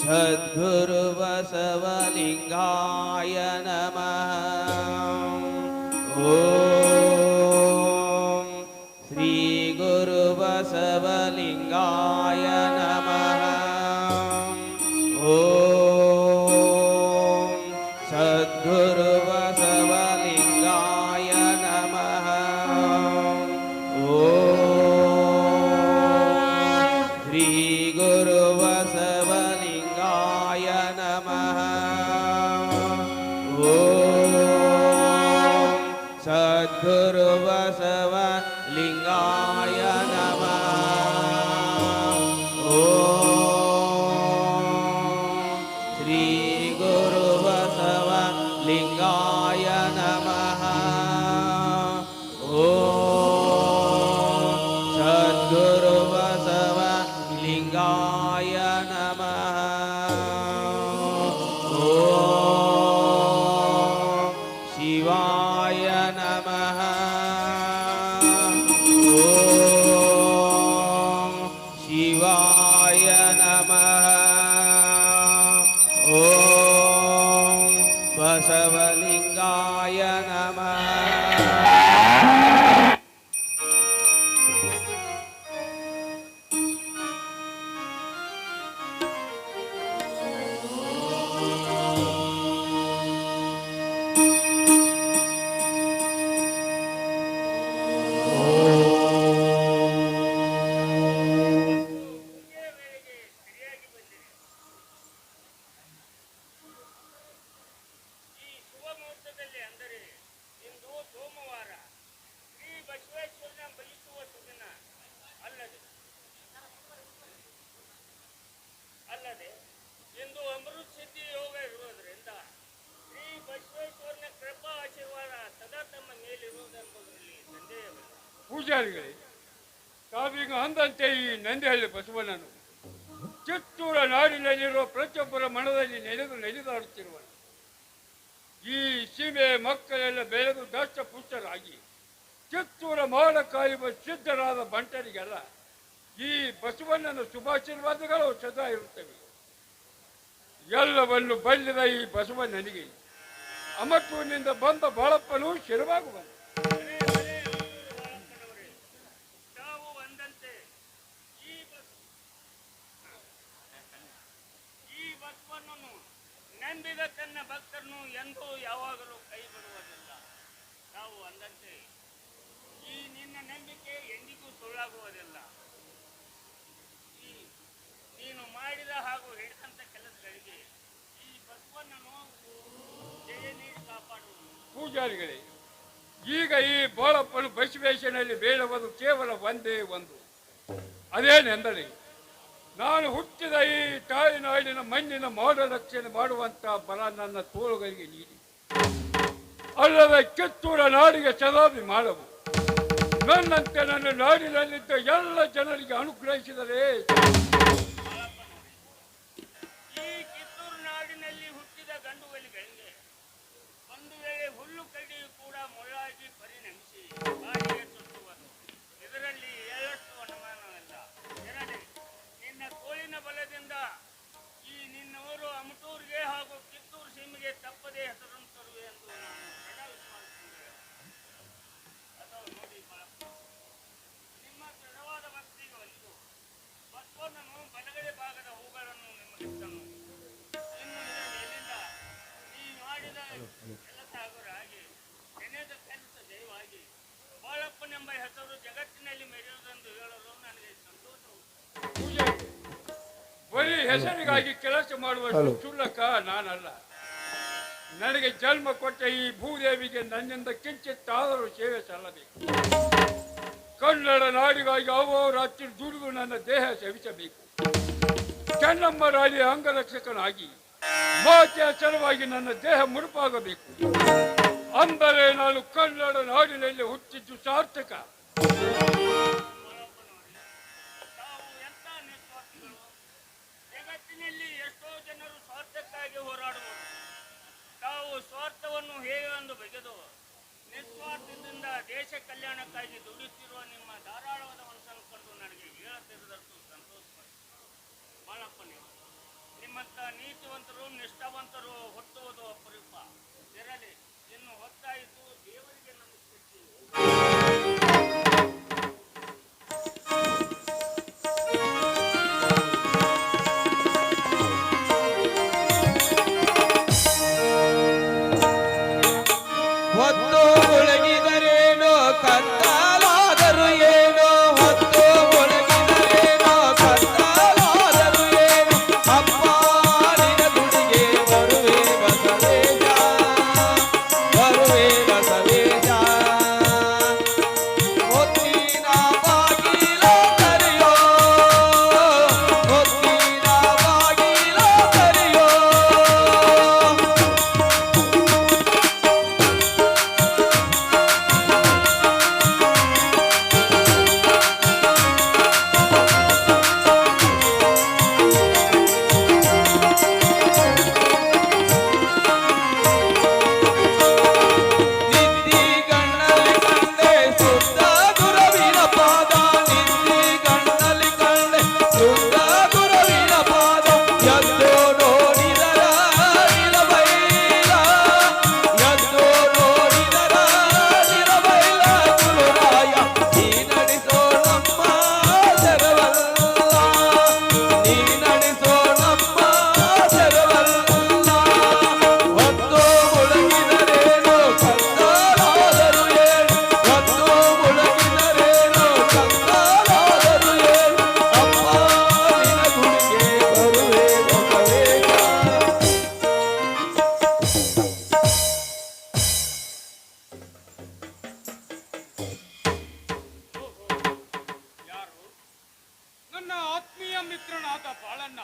ಸದ್ಗುರು ಬಸವಲಿಂಗಾಯ ನಮಃ. ಓಂ ಶ್ರೀ ಗುರು ಬಸವಲಿಂಗಾಯ ನಮಃ. ಓಂ ಸದ್ಗುರು ಬಸವಲಿಂಗಾಯ ನಮಃ. ಓಂ ಶ್ರೀ ಗುರು ಬಸವಲಿಂಗಾಯ ನಮಃ. ಓಂ ಸದ್ಗುರು ಬಸವಲಿಂಗಾಯ ನಮಃ. ಓಂ ಶ್ರೀ ಗುರು ಬಸವಲಿಂಗಾಯ ನಮಃ. ಓಂ ಸದ್ಗುರು ಬಸವಲಿಂಗಾಯ ನಮಃ. ಓಂ ಶಿವಾಯ ನಮಃ. ಓಂ ಶಿವಾಯ ನಮಃ. ಓಂ ಬಸವಲಿಂಗಾಯ ನಮಃ. ಪೂಜಾರಿಗಳೇ, ತಾವೀಗ ಅಂದಂತೆ ಈ ನಂದಿಹಳ್ಳಿ ಬಸವಣ್ಣನು ಚಿತ್ತೂರ ನಾಡಿನಲ್ಲಿರುವ ಪ್ರತಿಯೊಬ್ಬರ ಮನದಲ್ಲಿ ನೆನೆದಾಡುತ್ತಿರುವನು. ಈ ಸೀಮೆ ಮಕ್ಕಳೆಲ್ಲ ಬೆಳೆದು ದಷ್ಟಪುಷ್ಟರಾಗಿ ಚಿತ್ತೂರ ಮಾಡ ಕಾಯುವ ಸಿದ್ಧರಾದ ಬಂಟರಿಗೆಲ್ಲ ಈ ಬಸವಣ್ಣನ ಶುಭಾಶೀರ್ವಾದಗಳು ಸದಾ ಇರುತ್ತವೆ. ಎಲ್ಲವನ್ನು ಬಲ್ಲಿದ ಈ ಬಸವಣ್ಣನಿಗೆ ಅಮರ್ಪೂರಿನಿಂದ ಬಂದ ಬಾಳಪ್ಪನು ಶಿರವಾಗುವನು. ನಂಬಿದ ತನ್ನ ಭಕ್ತರನ್ನು ಎಂದೂ ಯಾವಾಗಲೂ ಕೈ ಬಿಡುವುದಿಲ್ಲ. ನಾವು ಅಂದಂತೆ ಈ ನಿನ್ನ ನಂಬಿಕೆ ಎಂದಿಗೂ ಸುಳ್ಳಾಗುವುದಿಲ್ಲ. ನೀನು ಮಾಡಿದ ಹಾಗೂ ಹೇಳಿದಂಥ ಕೆಲಸಗಳಿಗೆ ಈ ಬಸವಣ್ಣನು ಜಯ ನೀಡಿ ಕಾಪಾಡುವುದು. ಪೂಜಾರಿಗಳೇ, ಈಗ ಈ ಬಾಳಪ್ಪನು ಬಸವೇಶನಲ್ಲಿ ಬೇಡವುದು ಕೇವಲ ಒಂದೇ ಒಂದು. ಅದೇನೆಂದರೆ ನಾನು ಹುಟ್ಟಿದ ಈ ತಾಯಿನಾಡಿನ ಮಣ್ಣಿನ ಮಾಡ ರಕ್ಷಣೆ ಮಾಡುವಂತ ಬಲ ನನ್ನ ತೋಳುಗಳಿಗೆ ನೀಡಿ, ಅಲ್ಲದೆ ಕಿತ್ತೂರ ನಾಡಿಗೆ ಸದಾಭಿ ಮಾಡವು. ನನ್ನಂತೆ ನನ್ನ ನಾಡಿನಲ್ಲಿದ್ದ ಎಲ್ಲ ಜನರಿಗೆ ಅನುಗ್ರಹಿಸಿದರೆ ಈ ಕಿತ್ತೂರು ನಾಡಿನಲ್ಲಿ ಹುಟ್ಟಿದ ಗಂಡುಗಳಿಗೆ ಒಂದು ವೇಳೆ ಹುಲ್ಲು ಕಡ್ಡಿಯು ಕೂಡ ಮುಳ್ಳಾಗಿ ಪರಿಣಮಿಸಿ ಬಾಯಿಗೆ ಸುತ್ತುವುದು. ಇದರಲ್ಲಿ ಎಳ್ಳಷ್ಟು ಅನುಮಾನವಿಲ್ಲ. ಎರಡೇ, ನಿನ್ನ ತೋಳಿನ ಬಲದಿಂದ ಈ ನಿನ್ನವರು ಅಮಟೂರಿಗೆ ಹಾಗೂ ಕಿತ್ತೂರು ಸೀಮೆಗೆ ತಪ್ಪದೇ ಹೆಸರನ್ನು ತರುವೆ ಎಂದು ನಾನು ದೃಢ ವಿಶ್ವಾಸದಿಂದ ಅಥವಾ ನೋಡಿ ಬಾಳಪ್ಪ, ನಿಮ್ಮ ದೃಢವಾದ ಭಕ್ತಿಗೆ ಒಲಿದು ಬಸವಣ್ಣನು ಬಲಗಡೆ ಭಾಗದ ಹೂಗಳನ್ನು ನಿಮಗಿದ್ದನು. ಇನ್ನು ಇದರಿಂದ ನೀ ಮಾಡಿದ ಕೆಲಸ ಹಾಗೆ ನೆನೆದ ಕೆಲಸ ಜಯವಾಗಿ ಬಾಳಪ್ಪನೆಂಬ ಹೆಸರು ಜಗತ್ತಿನಲ್ಲಿ ಮೆರೆಯುವುದೆಂದು ಹೇಳಲು ನನಗೆ ಸಂತೋಷವು. ಬರೀ ಹೆಸರಿಗಾಗಿ ಕೆಲಸ ಮಾಡುವಷ್ಟು ಕ್ಷುಲ್ಲಕ ನಾನಲ್ಲ. ನನಗೆ ಜನ್ಮ ಕೊಟ್ಟ ಈ ಭೂದೇವಿಗೆ ನನ್ನಿಂದ ಕಿಂಚಿತ್ತಾದರೂ ಸೇವೆ ಸಲ್ಲಬೇಕು. ಕನ್ನಡ ನಾಡಿಗಾಗಿ ಅಹೋರಾತ್ರಿ ದುಡಿದು ನನ್ನ ದೇಹ ಸವಿಸಬೇಕು. ಚೆನ್ನಮ್ಮ ರಾಣಿಯ ಅಂಗರಕ್ಷಕನಾಗಿ ಮಾತೆಯ ಸಲುವಾಗಿ ನನ್ನ ದೇಹ ಮುಡುಪಾಗಬೇಕು. ಅಂದರೆ ನಾನು ಕನ್ನಡ ನಾಡಿನಲ್ಲಿ ಹುಟ್ಟಿದ್ದು ಸಾರ್ಥಕ. ಜಗತ್ತಿನಲ್ಲಿ ಎಷ್ಟೋ ಜನರು ಸ್ವಾರ್ಥಕ್ಕಾಗಿ ಹೋರಾಡುವರು. ತಾವು ಸ್ವಾರ್ಥವನ್ನು ಹೇಗೆ ಎಂದು ಬಗೆದು ನಿಸ್ವಾರ್ಥದಿಂದ ದೇಶ ಕಲ್ಯಾಣಕ್ಕಾಗಿ ದುಡಿಯುತ್ತಿರುವ ನಿಮ್ಮ ಧಾರಾಳವಾದ ಮನಸ್ಸನ್ನು ಕಂಡು ನನಗೆ ಹೇಳತಿರುವುದಷ್ಟು ಸಂತೋಷ. ಬಾಳಪ್ಪ, ನಿಮ್ಮ ಅಂತ ನೀತಿವಂತರು ನಿಷ್ಠಾವಂತರು ಹುಟ್ಟುವುದು ಅಪರೂಪ. ಇರಲಿ, ಇನ್ನು ಹೊತ್ತಾಯಿತು, ದೇವರಿಗೆ ನಮಸ್ಕರಿಸಿ. ಹೊತ್ತು ಮುಳುಗಿದರೇನೋ ಕತ್ತಲಾದರು ಏನೋ, ಹೊತ್ತು ಮುಳುಗಿದರೇನೋ ಕತ್ತಲಾದರು ಏನೋ, ಅಪ್ಪ ನಿನ್ನ ಗುಡಿಗೆ ಬರುವೆ ಬಸವೇಶ, ಬರುವೆ ಬಸವೇಶ. ಮುತ್ತಿನ ಬಾಗಿಲ ಕರೆಯೋ, ಮುತ್ತಿನ ಬಾಗಿಲ ಕರೆಯೋ. ನಿದ್ದಿ ಗಣ್ಣಲ್ಲಿ ಕಂಡೆ ಸುತ್ತ ಗುರುವಿನ ಪಾದ, ನಿದ್ದಿ ಗಣ್ಣಲ್ಲಿ ಕಂಡೆ ಸುತ್ತ ಗುರುವಿನ ಪಾದ. ಎದ್ದು ನೋಡಿದರ ನಿರಬೈಲ, ಎದ್ದು ನೋಡಿದರ ನಿರಬೈಲ ಗುರುರಾಯ. ನೀ ನಡೆಸೋ ನಮ್ಮ ಶರವಲ್ಲ, ನೀ ನಡೆಸೋ ನಮ್ಮ ಶರವಲ್ಲ. ಹೊತ್ತು ಮುಳುಗಿದರೇನೋ ಕತ್ತಲಾದರು ಏನು, ಹೊತ್ತು ಮುಳುಗಿದರೇನೋ ಕತ್ತಲಾದರು ಏನು, ಅಪ್ಪ ನಿನ್ನ ಗುಡಿಗೆ ಬರುವೆ ಬಸವೇಶ. ಯಾರು? ನನ್ನ ಆತ್ಮೀಯ ಮಿತ್ರನಾದ ಬಾಳಣ್ಣ.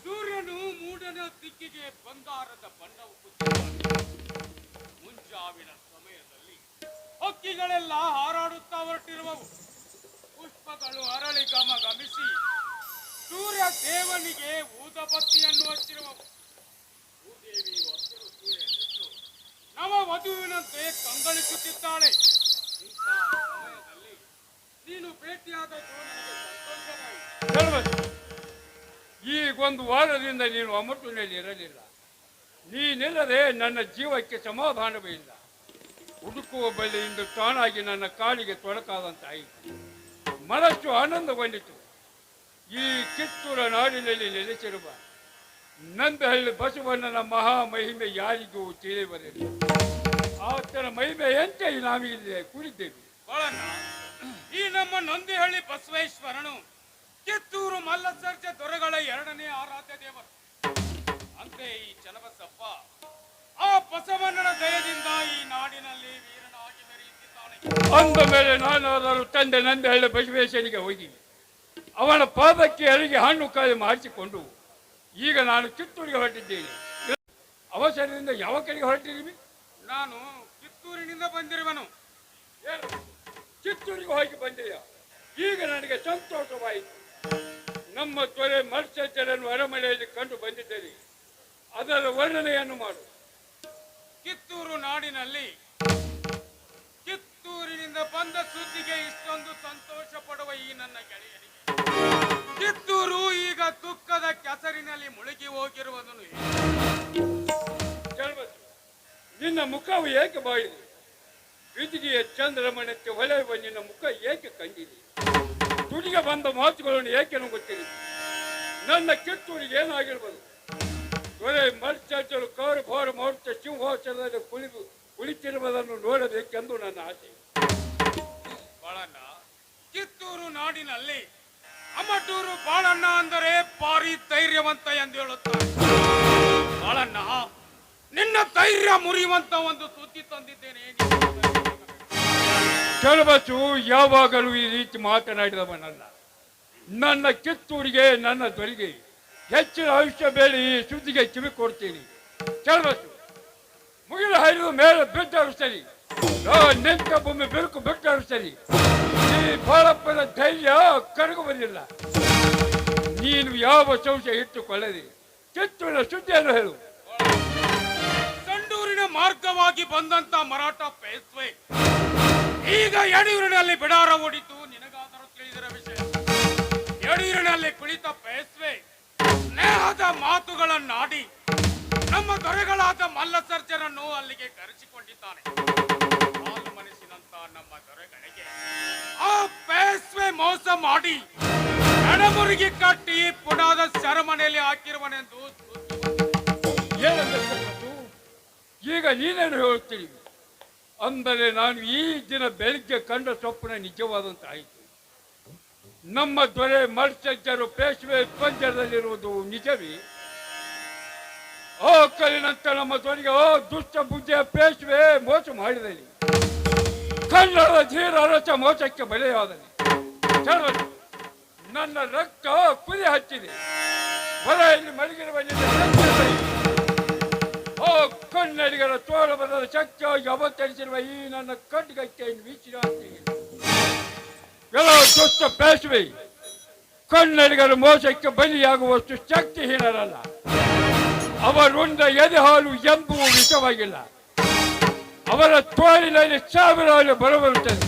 ಸೂರ್ಯನು ಮೂಡನ ದಿಕ್ಕಿಗೆ ಬಂಗಾರದ ಬಣ್ಣವು ಕುಚ್ಚಿದ್ದಾನೆ. ಮುಂಜಾವಿನ ಸಮಯದಲ್ಲಿ ಹಕ್ಕಿಗಳೆಲ್ಲ ಹಾರಾಡುತ್ತಾ ಹೊರಟಿರುವವು. ಪುಷ್ಪಗಳು ಅರಳಿ ಗಮಗಮಿಸಿ ಸೂರ್ಯ ದೇವನಿಗೆ ಊದಬತ್ತಿಯನ್ನು ಹಚ್ಚಿರುವವು. ಭೂದೇವಿ ಹಸಿರು ಸೂರ್ಯನಿಟ್ಟು ನವ ವಧುವಿನಂತೆ ಕಂಗಳಿಸುತ್ತಿದ್ದಾಳೆ. ಇಂಥ ಸಮಯದಲ್ಲಿ ನೀನು ಭೇಟಿಯಾದದ್ದು ನನಗೆ ಸಂತೋಷವಾಯಿತು. ಈಗೊಂದು ವಾರದಿಂದ ನೀನು ಅಮೃತನಲ್ಲಿ ಇರಲಿಲ್ಲ. ನೀನಿಲ್ಲದೆ ನನ್ನ ಜೀವಕ್ಕೆ ಸಮಾಧಾನವೇ ಇಲ್ಲ. ಹುಡುಕುವ ಬಳಿಯಿಂದ ತಾನಾಗಿ ನನ್ನ ಕಾಲಿಗೆ ತೊಡಕಾದಂತಾಯಿತು. ಮನಸ್ಸು ಆನಂದಗೊಂಡಿತು. ಈ ಕಿತ್ತೂರ ನಾಡಿನಲ್ಲಿ ನೆಲೆಸಿರುವ ನಂದಹಳ್ಳಿ ಬಸವಣ್ಣನ ಮಹಾ ಮಹಿಮೆ ಯಾರಿಗೂ ತಿಳಿಬರಲಿಲ್ಲ. ಆತನ ಮಹಿಮೆಯಂತೆ ನಾವಿಲ್ಲಿ ಕುಳಿದ್ದೇವೆ. ಬಾಳಣ್ಣ, ಈ ನಮ್ಮ ನಂದಿಹಳ್ಳಿ ಬಸವೇಶ್ವರನು ಕಿತ್ತೂರು ಮಲ್ಲಸರ್ಜ ದೊರೆಗಳ ಎರಡನೇ ಆರಾಧ್ಯ ದೇವರು. ಅಂತೆ ಈ ಚನ್ನಬಸಪ್ಪ ಆ ಬಸವಣ್ಣನ ದಯದಿಂದ ಈ ನಾಡಿನಲ್ಲಿ ವೀರನಾಗಿ ಮೆರೆಯುತ್ತಿದ್ದಾನೆ. ಅಂದ ಮೇಲೆ ನಾನಾದರೂ ತಂದೆ ನಂದಹಳ್ಳಿ ಬಸವೇಶ್ವರಿಗೆ ಹೋಗಿದ್ದೆ. ಅವನ ಪಾದಕ್ಕೆ ಅಲ್ಲಿಗೆ ಹಣ್ಣು ಕಾಯಿ ಮಾಡಿಸಿಕೊಂಡು ಈಗ ನಾನು ಕಿತ್ತೂರಿಗೆ ಹೊರಟಿದ್ದೇನೆ. ಅವಸರದಿಂದ ಯಾವ ಕಡೆಗೆ ಹೊರಟಿದ್ದೀವಿ? ನಾನು ಕಿತ್ತೂರಿನಿಂದ ಬಂದಿರುವನು. ಏನು? ಕಿತ್ತೂರಿಗೆ ಹೋಗಿ ಬಂದೆಯಾ? ಈಗ ನನಗೆ ಸಂತೋಷವಾಯಿತು. ನಮ್ಮ ತೊರೆ ಮತ್ಸ್ಯಚರನ್ನು ಅರಮನೆಯಲ್ಲಿ ಕಂಡು ಬಂದಿದ್ದೇನೆ. ಅದರ ವರ್ಣನೆಯನ್ನು ಮಾಡು. ಕಿತ್ತೂರು ನಾಡಿನಲ್ಲಿ ಕಿತ್ತೂರಿನಿಂದ ಬಂದ ಸುದ್ದಿಗೆ ಇಷ್ಟೊಂದು ಸಂತೋಷ ಪಡುವ ಈ ನನ್ನ ಗೆಳೆಯರಿಗೆ ಕಿತ್ತೂರು ಈಗ ದುಃಖದ ಕೆಸರಿನಲ್ಲಿ ಮುಳುಗಿ ಹೋಗಿರುವುದನ್ನು ಚಲಬಸು, ನಿನ್ನ ಮುಖವು ಏಕೆ ಬಾಯಿದೆ? ಬಿದಿಗೆಯ ಚಂದ್ರಮಣಕ್ಕೆ ಹೊಳೆಯುವ ನಿನ್ನ ಮುಖ ಏಕೆ ಕಂಡಿದೆ? ತುಡಿಗೆ ಬಂದ ಮಾತುಗಳನ್ನು ಏಕೆ ನುಂಗುತ್ತೀರಿ? ನನ್ನ ಕಿತ್ತೂರಿಗೆ ಏನಾಗಿರ್ಬೋದು? ದೊರೆ ಮತ್ಸ್ಯಚರು ಕಾರು ಭಾರು ಮಾಡುತ್ತ ಸಿಂಹಾಸನದಲ್ಲಿ ಕುಳಿತಿರುವುದನ್ನು ನೋಡಬೇಕೆಂದು ನನ್ನ ಆಸೆ. ಬಾಳಣ್ಣ, ಕಿತ್ತೂರು ನಾಡಿನಲ್ಲಿ ಅಮಟೂರು ಬಾಳಣ್ಣ ಅಂದರೆ ಭಾರಿ ಧೈರ್ಯವಂತ ಎಂದು ಹೇಳುತ್ತಾರೆ. ಬಾಳಣ್ಣ, ನಿನ್ನ ಧೈರ್ಯ ಮುರಿಯುವಂತ ಒಂದು ಸುದ್ದಿ ತಂದಿದ್ದೇನೆ. ಚಲಬಸು ಯಾವಾಗಲೂ ಈ ರೀತಿ ಮಾತನಾಡಿದವನಲ್ಲ. ನನ್ನ ಕಿತ್ತೂರಿಗೆ, ನನ್ನ ದೊರೆಗೆ ಹೆಚ್ಚಿನ ಆಯುಷ್ಯ ಬೇಡಿ ಈ ಸುದ್ದಿಗೆ ಕಿವಿ ಕೊಡ್ತೀನಿ. ಚಲಬಸು, ಮುಗಿಲು ಹರಿದು ಮೇಲೆ ಬಿಟ್ಟರು ಸರಿ, ನಿಂತ ಭೂಮಿ ಬಿರುಕು ಬಿಟ್ಟರು ಸರಿ. ಈ ಬಾಳಪ್ಪನ ಧೈರ್ಯ ಕರಗುವುದಿಲ್ಲ. ನೀನು ಯಾವ ಸಂಶಯ ಇಟ್ಟುಕೊಳ್ಳದೆ ಕಿತ್ತೂರಿನ ಸುದ್ದಿಯನ್ನು ಹೇಳು. ಸಂಡೂರಿನ ಮಾರ್ಗವಾಗಿ ಬಂದಂತ ಮರಾಠ ಪೇಶ್ವೆ ಈಗ ಯಡಿಯೂರಿನಲ್ಲಿ ಬಿಡಾರ ಹೊಡಿತು. ನಿನಗಾದರೂ ತಿಳಿದಿರ ವಿಷಯ. ಯಡಿಯೂರಿನಲ್ಲಿ ಕುಳಿತ ಪೇಶ್ವೆ ಸ್ನೇಹ ಆದ ಮಾತುಗಳನ್ನಾಡಿ ನಮ್ಮ ದೊರೆಗಳಾದ ಮಲ್ಲಸರ್ಜರನ್ನು ಅಲ್ಲಿಗೆ ಕರೆಸಿಕೊಂಡಿದ್ದಾನೆ. ಹಾಲು ಮನಸ್ಸಿನಂತ ನಮ್ಮ ದೊರೆಗಳಿಗೆ ಆ ಪೇಸ್ವೆ ಮೋಸ ಮಾಡಿ ಎಡಮುರುಗಿ ಕಟ್ಟಿ ಪುಣಾದ ಸೆರೆಮನೆಯಲ್ಲಿ ಹಾಕಿರುವನೆಂದು ಏನಂದ್ರೆ ಶ್ರೀಮಂತು, ಈಗ ನೀನೇನು ಹೇಳುತ್ತೀರಿ? ಅಂದರೆ ನಾನು ಈ ದಿನ ಬೆಳಿಗ್ಗೆ ಕಂಡ ಸ್ವಪ್ನ ನಿಜವಾದಂತಾಯಿತು. ನಮ್ಮ ದೊರೆ ಮಲ್ಸಜ್ಜರು ಪೇಶ್ವೆ ಪಂಜರದಲ್ಲಿರುವುದು ನಿಜವೇ? ಕಲಿನಂತ ನಮ್ಮ ದೊರೆಗೆ ದುಷ್ಟ ಬುದ್ಧಿಯ ಪೇಶ್ವೆ ಮೋಸ ಮಾಡಿದನಿ. ಕನ್ನಡದ ಧೀರ ರಸ ಮೋಸಕ್ಕೆ ಬಲಿಯಾದನೆ. ನನ್ನ ರಕ್ತ ಕುದಿ ಹಚ್ಚಿದೆ. ಹೊರೆಯಲ್ಲಿ ಮಲಗಿರುವ ಕನ್ನಡಿಗರ ತೋಳ ಬರದ ಶಕ್ತಿಯಾಗಿ ಅವತರಿಸಿರುವ ಈ ನನ್ನ ಕಡ್ಗಕ್ಕೆಯನ್ನು ವೀಕ್ಷಿಸುತ್ತೀನಿ. ಕೆಲವು ದುಷ್ಟ ಪೇಶ್ವೆ ಕನ್ನಡಿಗರ ಮೋಸಕ್ಕೆ ಬಲಿಯಾಗುವಷ್ಟು ಶಕ್ತಿಹೀನರಲ್ಲ. ಅವರುಂಡ ಎದೆ ಹಾಲು ಎಂಬುವ ವಿಷವಾಗಿಲ್ಲ. ಅವರ ತೋಳಿನಲ್ಲಿ ಸಾವಿರಾರು ಬರಬರುತ್ತದೆ.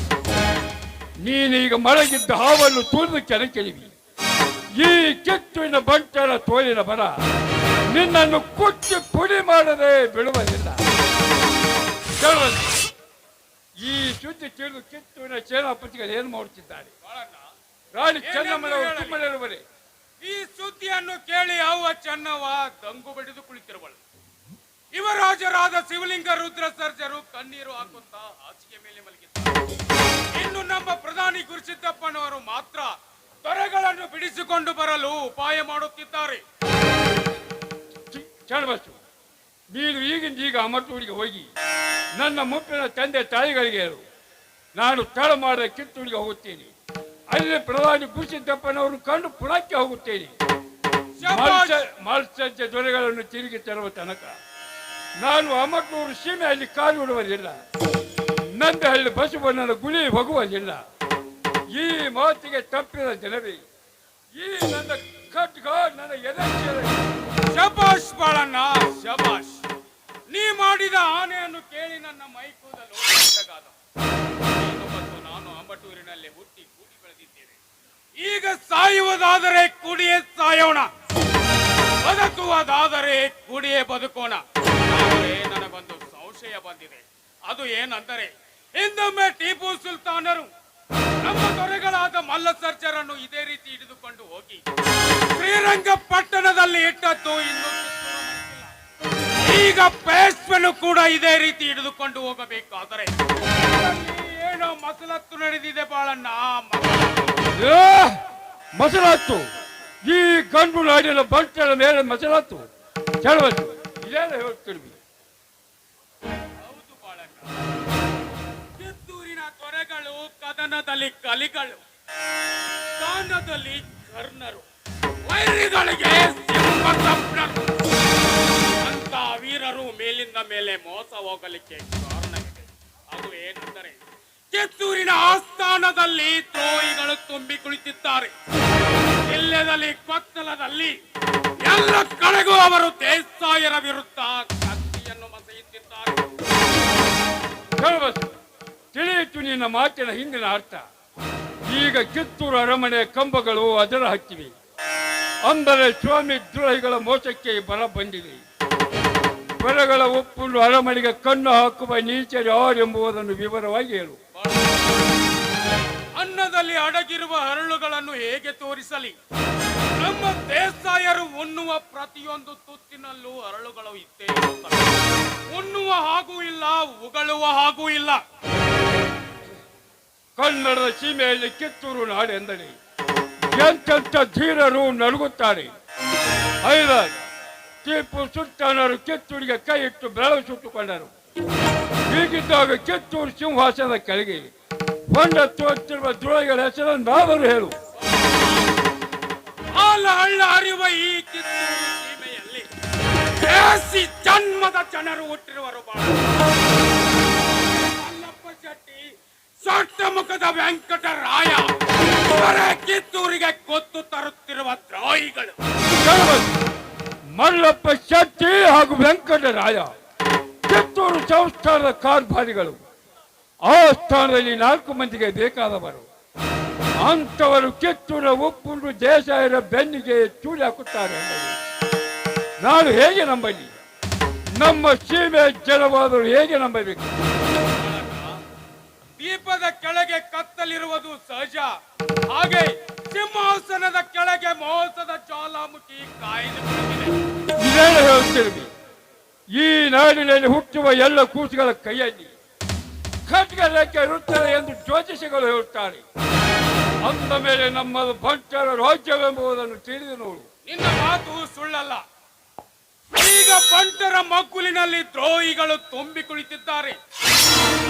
ನೀನೀಗ ಮಲಗಿದ್ದ ಹಾವನ್ನು ತುಳಿದು ಕೆಳಕೆಳಿವಿ. ಈ ಕಿತ್ತುವಿನ ಬಂಟರ ತೋಳಿನ ಬರ ನಿನ್ನನ್ನು ಕುಚ್ಚಿ ಪುಡಿ ಮಾಡದೆ ಬಿಡುವುದಿಲ್ಲ. ಈ ಸುದ್ದಿ ತಿಳಿದು ಕಿತ್ತುವಿನ ಸೇನಾಪತಿಗಳು ಏನು ಮಾಡುತ್ತಿದ್ದಾರೆ? ರಾಣಿ ಚೆನ್ನಮ್ಮನವರು ತುಮ್ಮಲಿರುವರೆ ಈ ಸುದ್ದಿಯನ್ನು ಕೇಳಿ ಅವ್ವ ಚೆನ್ನವ್ವ ದಂಗು ಬಡಿದು ಕುಳಿತಿರುವಳು. ಯುವರಾಜರಾದ ಶಿವಲಿಂಗ ರುದ್ರ ಸರ್ಜರು ಕಣ್ಣೀರು ಹಾಕುತ್ತಾ ಹಾಸಿಗೆ ಮೇಲೆ ಮಲಗಿದ್ದಾರೆ. ಇನ್ನು ನಮ್ಮ ಪ್ರಧಾನಿ ಗುರುಸಿದ್ದಪ್ಪನವರು ಮಾತ್ರ ದೊರೆಗಳನ್ನು ಬಿಡಿಸಿಕೊಂಡು ಬರಲು ಉಪಾಯ ಮಾಡುತ್ತಿದ್ದಾರೆ. ಚಣಬಸ್ಸು, ನೀನು ಈಗಿಂದೀಗ ಅಮರ್ತೂರಿಗೆ ಹೋಗಿ ನನ್ನ ಮುಪ್ಪಿನ ತಂದೆ ತಾಯಿಗಳಿಗೆ ಹೇಳು. ನಾನು ತಡ ಮಾಡಿದ ಕಿತ್ತೂರಿಗೆ ಹೋಗುತ್ತೇನೆ. ಅಲ್ಲಿ ಪ್ರಧಾನಿ ಗುರುಸಿದ್ದಪ್ಪನವರು ಕಂಡು ಪುಣಕ್ಕೆ ಹೋಗುತ್ತೇನೆ. ಮಲ್ಸಜ್ಜೆ ದೊರೆಗಳನ್ನು ತಿರುಗಿ ತರುವ ತನಕ ನಾನು ಅಮರ್ನೂರು ಸೀಮೆಯಲ್ಲಿ ಕಾಲು ಇಡುವುದಿಲ್ಲ. ನಂದಹಳ್ಳಿ ಬಸವಣ್ಣನ ಗುಳಿ ಹೋಗುವುದಿಲ್ಲ. ಈ ಮಾತಿಗೆ ತಪ್ಪಿದ ಜನವೇ ಈ ನನ್ನ ಖಡ್ಗ ನನ್ನ ಎದೆ ಶಬಾಷ್ ಬಾಳಣ್ಣ, ಶಬಾಷ್. ನೀ ಮಾಡಿದ ಆನೆಯನ್ನು ಕೇಳಿ ನನ್ನ ಮೈ ಕೂದಲು ಬೆಚ್ಚಗಾದ. ನೀನು ಮತ್ತು ನಾನು ಅಂಬಟೂರಿನಲ್ಲಿ ಹುಟ್ಟಿ ಕೂಡಿ ಬೆಳೆದಿದ್ದೇವೆ. ಈಗ ಸಾಯುವುದಾದರೆ ಕೂಡಿಯೇ ಸಾಯೋಣ, ಬದುಕುವುದಾದರೆ ಕೂಡಿಯೇ ಬದುಕೋಣ. ಆದರೆ ನನಗೊಂದು ಸಂಶಯ ಬಂದಿದೆ. ಅದು ಏನೆಂದರೆ, ಹಿಂದೊಮ್ಮೆ ಟಿಪ್ಪು ಸುಲ್ತಾನರು ನಮ್ಮ ದೊರೆಗಳಾದ ಮಲ್ಲಸರ್ಜರನ್ನು ಇದೇ ರೀತಿ ಹಿಡಿದುಕೊಂಡು ಹೋಗಿ ಶ್ರೀರಂಗಪಟ್ಟಣದಲ್ಲಿ ಇಟ್ಟದ್ದು ಇನ್ನು ಈಗ ಪೇಶ್ವೆನು ಕೂಡ ಇದೇ ರೀತಿ ಹಿಡಿದುಕೊಂಡು ಹೋಗಬೇಕಾದರೆ ಏನೋ ಮಸಲತ್ತು ನಡೆದಿದೆ ಬಾಳಣ್ಣ. ಮಸಲತ್ತು ಈ ಗಂಡು ನಾಡಿನ ಬಂಟರ ಮೇಲೆ ಮಸಲತ್ತು ಚಳವತ್ತು ಇದೇನು ಹೇಳ್ತಿರ್ವಿ? ಹೌದು ಬಾಳಣ್ಣ, ಕಿತ್ತೂರಿನ ದೊರೆಗಳು ಕದನದಲ್ಲಿ ಕಲಿಗಳು, ದಾನದಲ್ಲಿ ಕರ್ಣರು, ವೈರಿಗಳಿಗೆ ಸಿಂಹಸಪ್ನರು ಅಂತ ವೀರರು ಮೇಲಿಂದ ಮೇಲೆ ಮೋಸ ಹೋಗಲಿಕ್ಕೆ ಕಾರಣವಿದೆ. ಅದು ಏನೆಂದರೆ, ಕಿತ್ತೂರಿನ ಆಸ್ಥಾನದಲ್ಲಿ ದ್ರೋಹಿಗಳು ತುಂಬಿ ಕುಳಿತಿದ್ದಾರೆ. ಜಿಲ್ಲೆಯಲ್ಲಿ ಕೊತ್ತಲದಲ್ಲಿ ಎಲ್ಲ ಕಡೆಗೂ ಅವರು ದೇಸಾಯರ ವಿರುದ್ಧ ಕತ್ತಿಯನ್ನು ಮಸೆಯುತ್ತಿದ್ದಾರೆ. ತಿಳಿಯಿತು ನಿನ್ನ ಮಾತಿನ ಹಿಂದಿನ ಅರ್ಥ. ಈಗ ಕಿತ್ತೂರು ಅರಮನೆಯ ಕಂಬಗಳು ಅದರ ಹಚ್ಚಿವೆ. ಅಂದರೆ ಸ್ವಾಮಿ ದ್ರೋಹಿಗಳ ಮೋಸಕ್ಕೆ ಬರ ಬಂದಿದೆ. ಬರಗಳ ಒಪ್ಪುಂಡು ಅರಮನೆಗೆ ಕಣ್ಣು ಹಾಕುವ ನೀಚರು ಯಾರು ಎಂಬುದನ್ನು ವಿವರವಾಗಿ ಹೇಳು. ಅನ್ನದಲ್ಲಿ ಅಡಗಿರುವ ಹರಳುಗಳನ್ನು ಹೇಗೆ ತೋರಿಸಲಿ? ನಮ್ಮ ದೇಸಾಯರು ಉಣ್ಣುವ ಪ್ರತಿಯೊಂದು ತುತ್ತಿನಲ್ಲೂ ಹರಳುಗಳು ಇದ್ದೇ ಇರುತ್ತವೆ. ಉಣ್ಣುವ ಹಾಗೂ ಇಲ್ಲ, ಉಗಳುವ ಹಾಗೂ ಇಲ್ಲ. ಕನ್ನಡದ ಸೀಮೆಯಲ್ಲಿ ಕಿತ್ತೂರು ನಾಡೆಂದರೆ ಎಂತೆಂಥ ಧೀರರು ನಡುಗುತ್ತಾರೆ. ಹೈದರ್ ಟಿಪ್ಪು ಸುಲ್ತಾನರು ಕಿತ್ತೂರಿಗೆ ಕೈ ಇಟ್ಟು ಬೆಳವು ಸುಟ್ಟುಕೊಂಡರು. ಹೀಗಿದ್ದಾಗ ಕಿತ್ತೂರು ಸಿಂಹಾಸನದ ಕೆಳಗೆ ಹೊಂಡ ತೋರ್ತಿರುವ ದ್ರೋಹಿಗಳ ಹೆಸರನ್ನಾದರೂ ಹೇಳು. ಹಾಲ ಹಳ್ಳ ಹರಿಯುವ ಈ ಕಿತ್ತೂರು ಸೀಮೆಯಲ್ಲಿ ದೇಸಿ ಜನ್ಮದ ಜನರು ಹುಟ್ಟಿರುವರು. ಮಲ್ಲಪ್ಪ ಶೆಟ್ಟಿ, ಸೊಟ್ಟ ಮುಖದ ವೆಂಕಟರಾಯ, ಕಿತ್ತೂರಿಗೆ ಗೊತ್ತು ತರುತ್ತಿರುವ ದ್ರೋಹಿಗಳು. ಮಲ್ಲಪ್ಪ ಶೆಟ್ಟಿ ಹಾಗೂ ವೆಂಕಟರಾಯ ಕಿತ್ತೂರು ಸಂಸ್ಥಾನದ ಕಾರ್ಭಾರಿಗಳು. ಆ ಸ್ಥಾನದಲ್ಲಿ 4 ಮಂದಿಗೆ ಬೇಕಾದವರು. ಅಂಥವರು ಕಿತ್ತೂರ ಒಪ್ಪುಂಡು ದೇಸಾಯರ ಬೆನ್ನಿಗೆ ಚೂರಿ ಹಾಕುತ್ತಾರೆ. ನಾನು ಹೇಗೆ ನಂಬಲಿ? ನಮ್ಮ ಸೀಮೆ ಜನವಾದರೂ ಹೇಗೆ ನಂಬಬೇಕು? ದೀಪದ ಕೆಳಗೆ ಕತ್ತಲಿರುವುದು ಸಹಜ, ಹಾಗೆ ಸಿಂಹಾಸನದ ಕೆಳಗೆ ಮೋಸದ ಜ್ವಾಲಾಮುಖಿ ಕಾಯ್ದು ಕುಳಿತಿದೆ. ಇದೇನು ಹೇಳುತ್ತಿರುವಿ? ಈ ನಾಡಿನಲ್ಲಿ ಹುಟ್ಟುವ ಎಲ್ಲ ಕೂಸುಗಳ ಕೈಯಲ್ಲಿ ಖಡ್ಗ ರೇಖೆ ಇರುತ್ತದೆ ಎಂದು ಜ್ಯೋತಿಷಿಗಳು ಹೇಳುತ್ತಾರೆ. ಅಂದ ಮೇಲೆ ನಮ್ಮ ಬಂಟರ ರಾಜ್ಯವೆಂಬುದನ್ನು ತಿಳಿದು ನೋಡು. ನಿನ್ನ ಮಾತು ಸುಳ್ಳಲ್ಲ. ಈಗ ಬಂಟರ ಮಗ್ಗುಲಿನಲ್ಲಿ ದ್ರೋಹಿಗಳು ತುಂಬಿ ಕುಳಿತಿದ್ದಾರೆ.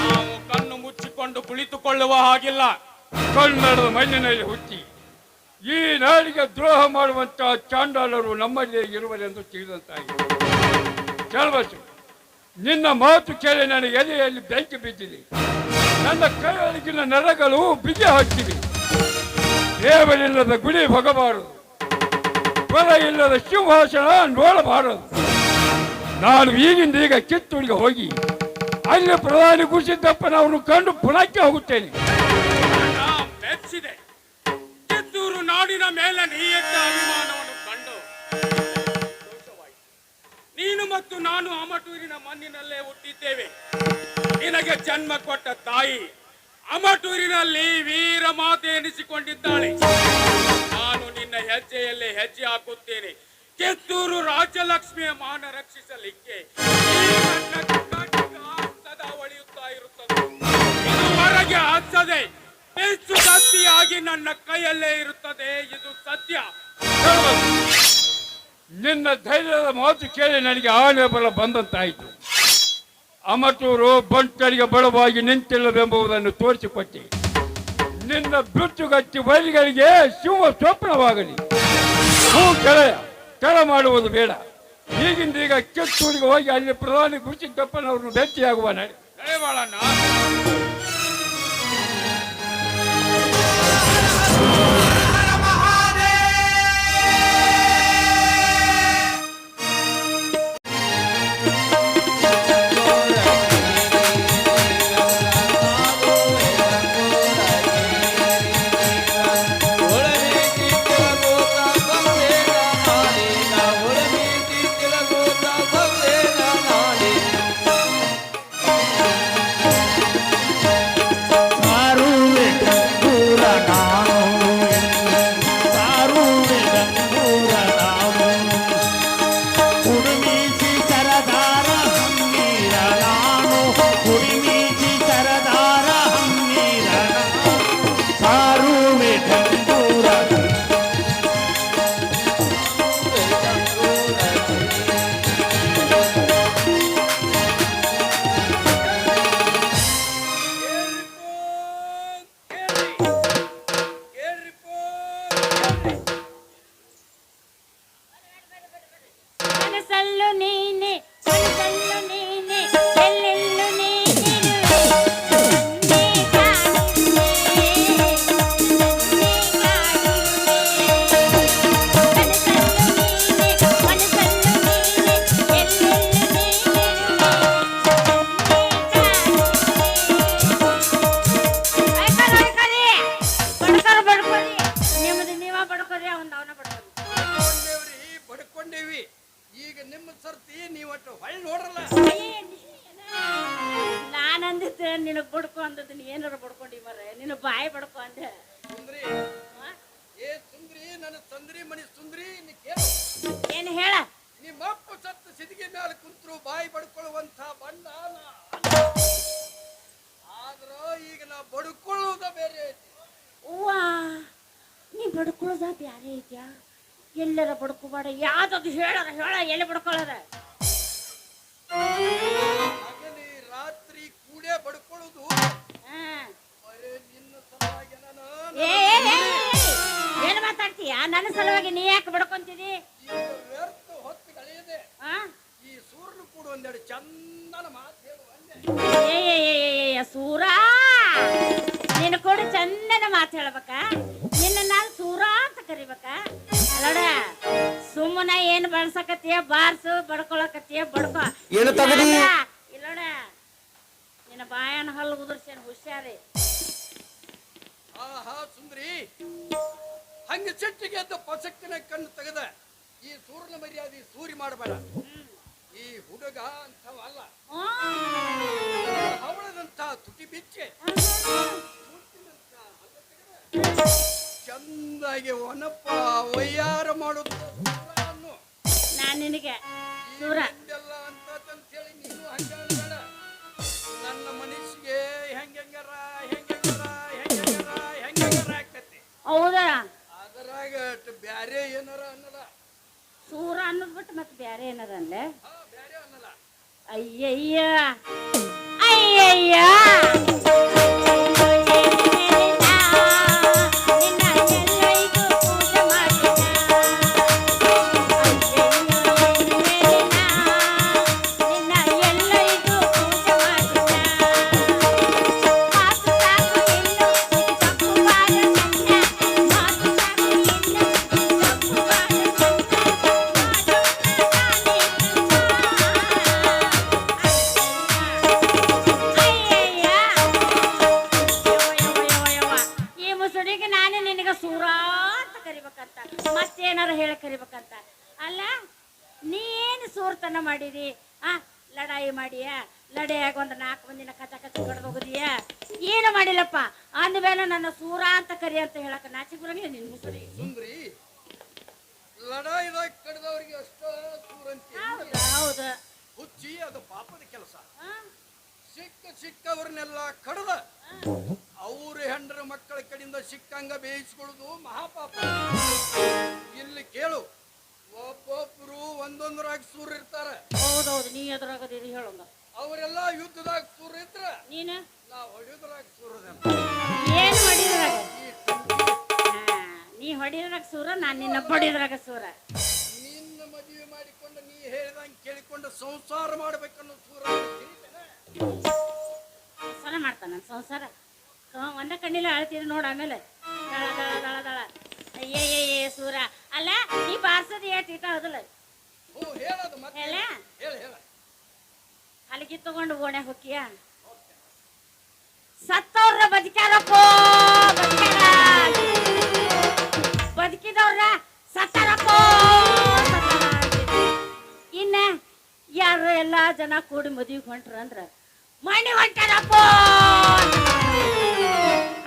ನಾವು ಕಣ್ಣು ಮುಚ್ಚಿಕೊಂಡು ಕುಳಿತುಕೊಳ್ಳುವ ಹಾಗಿಲ್ಲ. ಕನ್ನಡದ ಮಣ್ಣಿನಲ್ಲಿ ಹುಟ್ಟಿ ಈ ನಾಡಿಗೆ ದ್ರೋಹ ಮಾಡುವಂತಹ ಚಾಂಡಾಲರು ನಮ್ಮಲ್ಲೇ ಇರುವರೆಂದು ತಿಳಿದಂತಾಗಿದೆ. ಚಲಬಸು, ನಿನ್ನ ಮಾತು ಕೇಳಿ ನನಗೆ ಎದೆಯಲ್ಲಿ ಬೆಂಕಿ ಬಿದ್ದಿದೆ. ನನ್ನ ಕೈಯೊಳಗಿನ ನರಗಳು ಬಿಗಿ ಹಚ್ಚಿವೆ. ದೇವರಿಲ್ಲದ ಗುಡಿ ಹೋಗಬಾರದು, ಹೊರ ಇಲ್ಲದ ಸಿಂಹಾಸನ ನೋಡಬಾರದು. ನಾನು ಈಗಿಂದ ಈಗ ಕಿತ್ತೂರಿಗೆ ಹೋಗಿ ಅಲ್ಲಿ ಪ್ರಧಾನಿ ಗುರುಸಿದ್ದಪ್ಪನವರನ್ನು ಕಂಡು ಪುನಕ್ಕೆ ಹೋಗುತ್ತೇನೆ. ಮೆಚ್ಚಿದೆ. ಕಿತ್ತೂರು ನಾಡಿನ ಮೇಲೆ ನೀಯತ್ತ ಅಭಿಮಾನವನ್ನು ಕಂಡು ನೀನು ಮತ್ತು ನಾನು ಅಮಟೂರಿನ ಮಣ್ಣಿನಲ್ಲೇ ಹುಟ್ಟಿದ್ದೇವೆ. ನಿನಗೆ ಜನ್ಮ ಕೊಟ್ಟ ತಾಯಿ ಅಮಟೂರಿನಲ್ಲಿ ವೀರ ಮಾತೆ ಎನಿಸಿಕೊಂಡಿದ್ದಾಳೆ. ನಾನು ನಿನ್ನ ಹೆಜ್ಜೆಯಲ್ಲೇ ಹೆಜ್ಜೆ ಹಾಕುತ್ತೇನೆ. ಕಿತ್ತೂರು ರಾಜ್ಯಲಕ್ಷ್ಮಿಯ ಮಾನ ರಕ್ಷಿಸಲಿಕ್ಕೆ ಸದಾ ಒಳೆಯುತ್ತಾ ಇರುತ್ತದೆ. ಇದುವರೆಗೆ ಹಚ್ಚದೆ ಹೆಚ್ಚು ಸತ್ಯಾಗಿ ನನ್ನ ಕೈಯಲ್ಲೇ ಇರುತ್ತದೆ. ಇದು ಸತ್ಯ. ನಿನ್ನ ಧೈರ್ಯದ ಮಾತು ಕೇಳಿ ನನಗೆ ಆನೆ ಬಲ ಬಂದಂತಾಯಿತು. ಅಮಟೂರು ಬಂಟರಿಗೆ ಬಡವಾಗಿ ನಿಂತಿಲ್ಲವೆಂಬುದನ್ನು ತೋರಿಸಿಕೊಟ್ಟೆ. ನಿನ್ನ ಬಿಟ್ಟುಗಟ್ಟಿ ಬೈಲಿಗಳಿಗೆ ಶಿವ ಸ್ವಪ್ನವಾಗಲಿ. ಹೂ ಕೆಳೆಯ ಕೆಳ ಮಾಡುವುದು ಬೇಡ. ಈಗಿಂದ ಈಗ ಕಿತ್ತೂರಿಗೆ ಹೋಗಿ ಅಲ್ಲಿ ಪ್ರಧಾನಿ ಗುರುಸಿದ್ದಪ್ಪನವ್ರನ್ನು ಭೇಟಿಯಾಗುವ ನಡೆವಾಳಣ್ಣ. ನಿನಗ್ ಬಡ್ಕೊ ಅಂದದ್ದು ಏನಾರ ಬಡ್ಕೊಂಡಿ ಮರೆ ನಿನ್ನ ಬಾಯಿ ಬಡ್ಕೊ ಅಂದೆ ಸುಂದ್ರಿ ಏ ಸುಂದ್ರಿ ನನ್ನ ತಂದ್ರಿ ಮನಿ ಸುಂದ್ರಿ ನೀ ಕೇಳು ಏನು ಹೇಳ ನಿಮ್ಮ ಅಪ್ಪ ಸತ್ತು ಸಿದಿಗೆ ಮೇಲೆ ಕುಂತ್ರು ಬಾಯಿ ಬಡ್ಕೊಳ್ಳುವಂತ ಬಣ್ಣ ಆದ್ರ ಈಗ ನಾ ಬಡ್ಕೊಳ್ಳೋದ ಬೇರೆ ಐತಿ ಅವ್ವಾ ನೀ ಬಡ್ಕೊಳ್ಳೋದ ಬ್ಯಾರೆ ಐತ್ಯಾ ಎಲ್ಲರ ಬಡ್ಕೋಬೇಡ ಯಾವ್ದದು ಹೇಳರ ಹೇಳ ಎಲ್ಲಿ ಬಡ್ಕೊಳ್ಳೋದ ಹಾಗೇನಿ ರಾತ್ರಿ ಕೂಡೆ ಬಡ್ಕೊಳ್ಳೋದು ಬರೇ ನಿನ್ನ ಸಲುವಾಗಿ ನಾನು ಏನು ಮಾತಾಡ್ತೀಯ ನನ್ನ ಸಲುವಾಗಿ ನೀ ಯಾಕೆ ಬಡ್ಕೊಂತಿದಿ ಈಗ ವ್ಯರ್ಥ ಹೊತ್ತು ಕಳೆಯದೆ ಈ ಸೂರ್ಯನ ಕೂಡ ಒಂದೆರಡು ಚಂದನ ಮಾತು ಹೇಳು ಅಂದೆ ಸೂರ ನಿನ್ನ ಕೂಡ ಚಂದನ ಮಾತು ಹೇಳ್ಬೇಕ ನಿನ್ನ ನಾನು ಸೂರ ಅಂತ ಕರಿಬೇಕ ಅಲ್ಲೋಡ ಸುಮ್ಮನ ಏನ್ ಬಳಸಕತ್ತೀಯ ಬಾರ್ಸು ಬಡ್ಕೊಳಕತ್ತೀಯ ಬಡ್ಕೊ ಏನು ತಗದಿ ಇಲ್ಲೋಡ ನಿನ್ನ ಬಾಯನ ಹಲ್ಲು ಉದುರ್ಸೇನ್ ಹುಷಾರಿ ಆಹಾ ಸುಂದ್ರಿ ಹಂಗ ಸಿಟ್ಟಿಗೆ ಎದ್ದ ಪ್ರಸಕ್ತಿನ ಕಣ್ಣು ತೆಗೆದ ಈ ಸೂರ್ಯನ ಮರ್ಯಾದೆ ಸೂರಿ ಮಾಡಬೇಡ. ಈ ಹುಡುಗ ಅಂತವಲ್ಲ, ಹವಳದಂತ ತುಟಿ ಬಿಚ್ಚೆ ಚಂದಾಗಿ ಒನಪ್ಪ ವಯ್ಯಾರ ಮಾಡುತ್ತನ್ನು ನಾನು ನಿನಗೆ ಸೂರ ಎಲ್ಲ ಅಂತಂತೇಳಿ ನೀನು ಹಂಗಬೇಡ. ನನ್ನ ಮನಸ್ಸಿಗೆ ಹೆಂಗಾರ ಆಗ್ತತಿ. ಹೌದಾ? ಅದರಾಗ ಬ್ಯಾರೆ ಏನಾರ ಅನ್ನಲ್ಲ. ಸೂರ ಅನ್ನೋದ್ ಬಿಟ್ಟು ಮತ್ತೆ ಬ್ಯಾರೆ ಏನಾರ ಅನ್ಲೆ? ಬ್ಯಾರೆ ಅನ್ನಲ್ಲ. ಅಯ್ಯಯ್ಯ ಅಯ್ಯಯ್ಯ ಸೂರ ಅಂತ ಕರಿಬೇಕಂತ ಮತ್ತೇನಾರ ಹೇಳಿ ಕರಿಬೇಕಂತ ಅಲ್ಲ. ನೀನು ಸೂರ್ತನ ಮಾಡಿದಿ, ಲಡಾಯಿ ಮಾಡಿಯ, ಲಡಾಯಿಯಾಗ ಒಂದು 4 ಮಂದಿನ ಕಚ ಕಡ್ದು ಹೋಗುದಿಯ, ಏನು ಮಾಡಿಲ್ಲಪ್ಪ. ಅಂದ್ಮೇಲೆ ನನ್ನ ಸೂರ ಅಂತ ಕರಿ ಅಂತ ಹೇಳಕ ನಾಚಿಕೆ ಬರಂಗಿಲ್ಲ ನಿನ್ ಮುಸುರಿ. ಸುಂದ್ರಿ, ಲಡಾಯಿದಾಗ ಕಡ್ದವ್ರಿಗೆ ಅಷ್ಟ ಸೂರಂತಿ. ಹೌದು, ಹುಚ್ಚಿ, ಅದು ಪಾಪದ ಕೆಲಸ. ಸಿಕ್ಕವ್ರನ್ನೆಲ್ಲ ಕಡ್ದ ಅವ್ರ ಹೆಂಡ್ರ ಮಕ್ಕಳ ಕಡೆಯಿಂದ ಸಿಕ್ಕಂಗ ಬೇಯಿಸ್ಕೊಳ್ಳೋದು ಮಹಾಪಾಪ. ಇಲ್ಲಿ ಕೇಳು, ಒಬ್ಬೊಬ್ರು ಒಂದೊಂದರಾಗ ಸೂರ್ ಇರ್ತಾರ. ಹೌದೌದು, ನೀ ಎದುರಾಗದಿರಿ ಹೇಳೋಂಗ. ಅವರೆಲ್ಲ ಯುದ್ಧದಾಗ ಸೂರ್ ಇದ್ರ, ನೀನು ನಾವು ಹೊಡಿಯೋದ್ರಾಗ ಸೂರದ. ಏನು ಹೊಡಿದ್ರಾಗ? ನೀ ಹೊಡಿದ್ರಾಗ ಸೂರ, ನಾನು ನಿನ್ನ ಬಡಿದ್ರಾಗ ಸೂರ. ನಿನ್ನ ಮದುವೆ ಮಾಡಿಕೊಂಡು ನೀ ಹೇಳ್ದಂಗೆ ಕೇಳಿಕೊಂಡು ಸಂಸಾರ ಮಾಡ್ಬೇಕನ್ನೋ ಸೂರ. ಸಂಸಾರ ಮಾಡ್ತಾನ ಸಂಸಾರ ಒಂದ ಕಣ್ಣಿಲ್ಲ ಅಳ್ತಿದ್ರು ನೋಡ. ಆಮೇಲೆ ದಳ ದಳ ದಳ ದಳ ಅಯ್ಯೇ ಸೂರ ಅಲ್ಲ. ನೀ ಬಾರ್ಸೋದು ಏಟಿಟ ಹೌದಲ್ಲ? ಹೇಳೋದು ಮತ್ತೆ ಹೇಳ ಹೇಳ. ಹಲಗಿ ತಗೊಂಡು ಓಣೆ ಹೊಕ್ಕಿಯ ಸತ್ತವ್ರ ಬದುಕ್ಯಾರಕ್ಕೋ, ಬದುಕಿದವ್ರ ಸತ್ತಾರಕ್ಕೋ. ಇನ್ನ ಯಾರು ಎಲ್ಲಾ ಜನ ಕೂಡಿ ಮದುವೆಗೆ ಹೊಂಟ್ರ ಅಂದ್ರ ಮನೆ ಹೊಂಟಾರಪ್ಪೋ.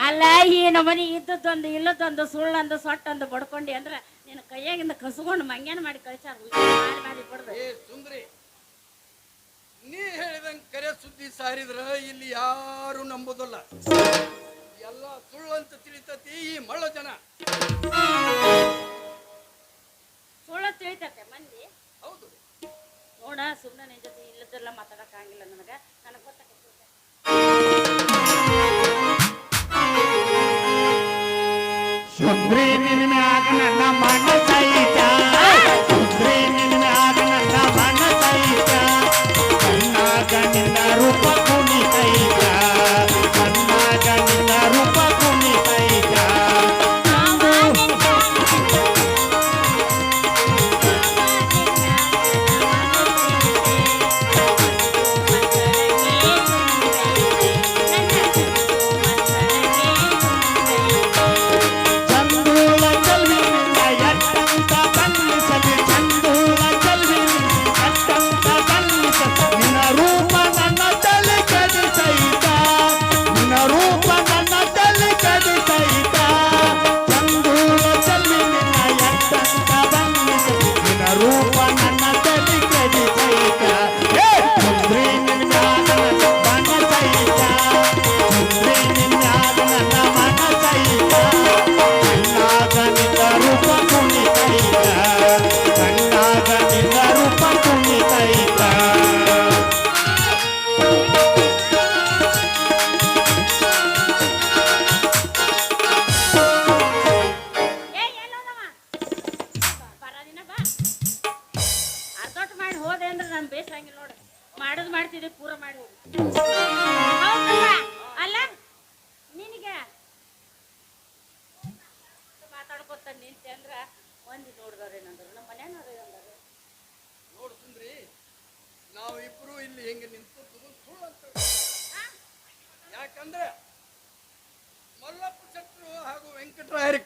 ಅಲ್ಲ, ಈ ನಮ್ಮನೆ ಇದ್ದದ್ದೊಂದು ಇಲ್ಲದೊಂದು ಸುಳ್ಳೊಂದು ಸೊಟ್ಟೊಂದು ಬಡ್ಕೊಂಡಿ ಅಂದ್ರ ನಿನ್ನ ಕೈಯಾಗಿಂದ ಕಸ್ಕೊಂಡು ಮಂಗ್ಯಾನ ಮಾಡಿ ಕಳಿಸಾರ. ಮಾಡಿ ಬಡ್ದು ಸುಂದ್ರಿ, ನೀ ಹೇಳಿದಂಗೆ ಕರೆ ಸುದ್ದಿ ಸಾರಿದ್ರ ಇಲ್ಲಿ ಯಾರು ನಂಬೋದಲ್ಲ. ಎಲ್ಲ ಸುಳ್ಳು ಅಂತ ತಿಳಿತತಿ ಈ ಮಳ್ಳ ಜನ. ಸುಳ್ಳು ತಿಳಿತತೆ ಮಂದಿ. ಹೌದು ನೋಡ, ಸುಮ್ಮನೆ ನಿನ್ ಜೊತೆ ಇಲ್ಲದೆಲ್ಲ ಮಾತಾಡಕ್ ಆಗಿಲ್ಲ ನನಗ ಗೊತ್ತಾಗ. ಸುಂದ್ರಿ ನಿನ್ನ ಮ್ಯಾಗ ನನ್ನ ಮನಸೈತ, ಸುಂದ್ರಿ ನಿನ್ನ ಮ್ಯಾಗ ನನ್ನ ಮನಸೈತ, ಕಣ್ಣಾಗ ನಿನ್ನ ರೂಪ ಕುಣಿತೈತ, ಕಣ್ಣಾಗ ನಿನ್ನ ರೂಪ ಕುಣಿತೈತ.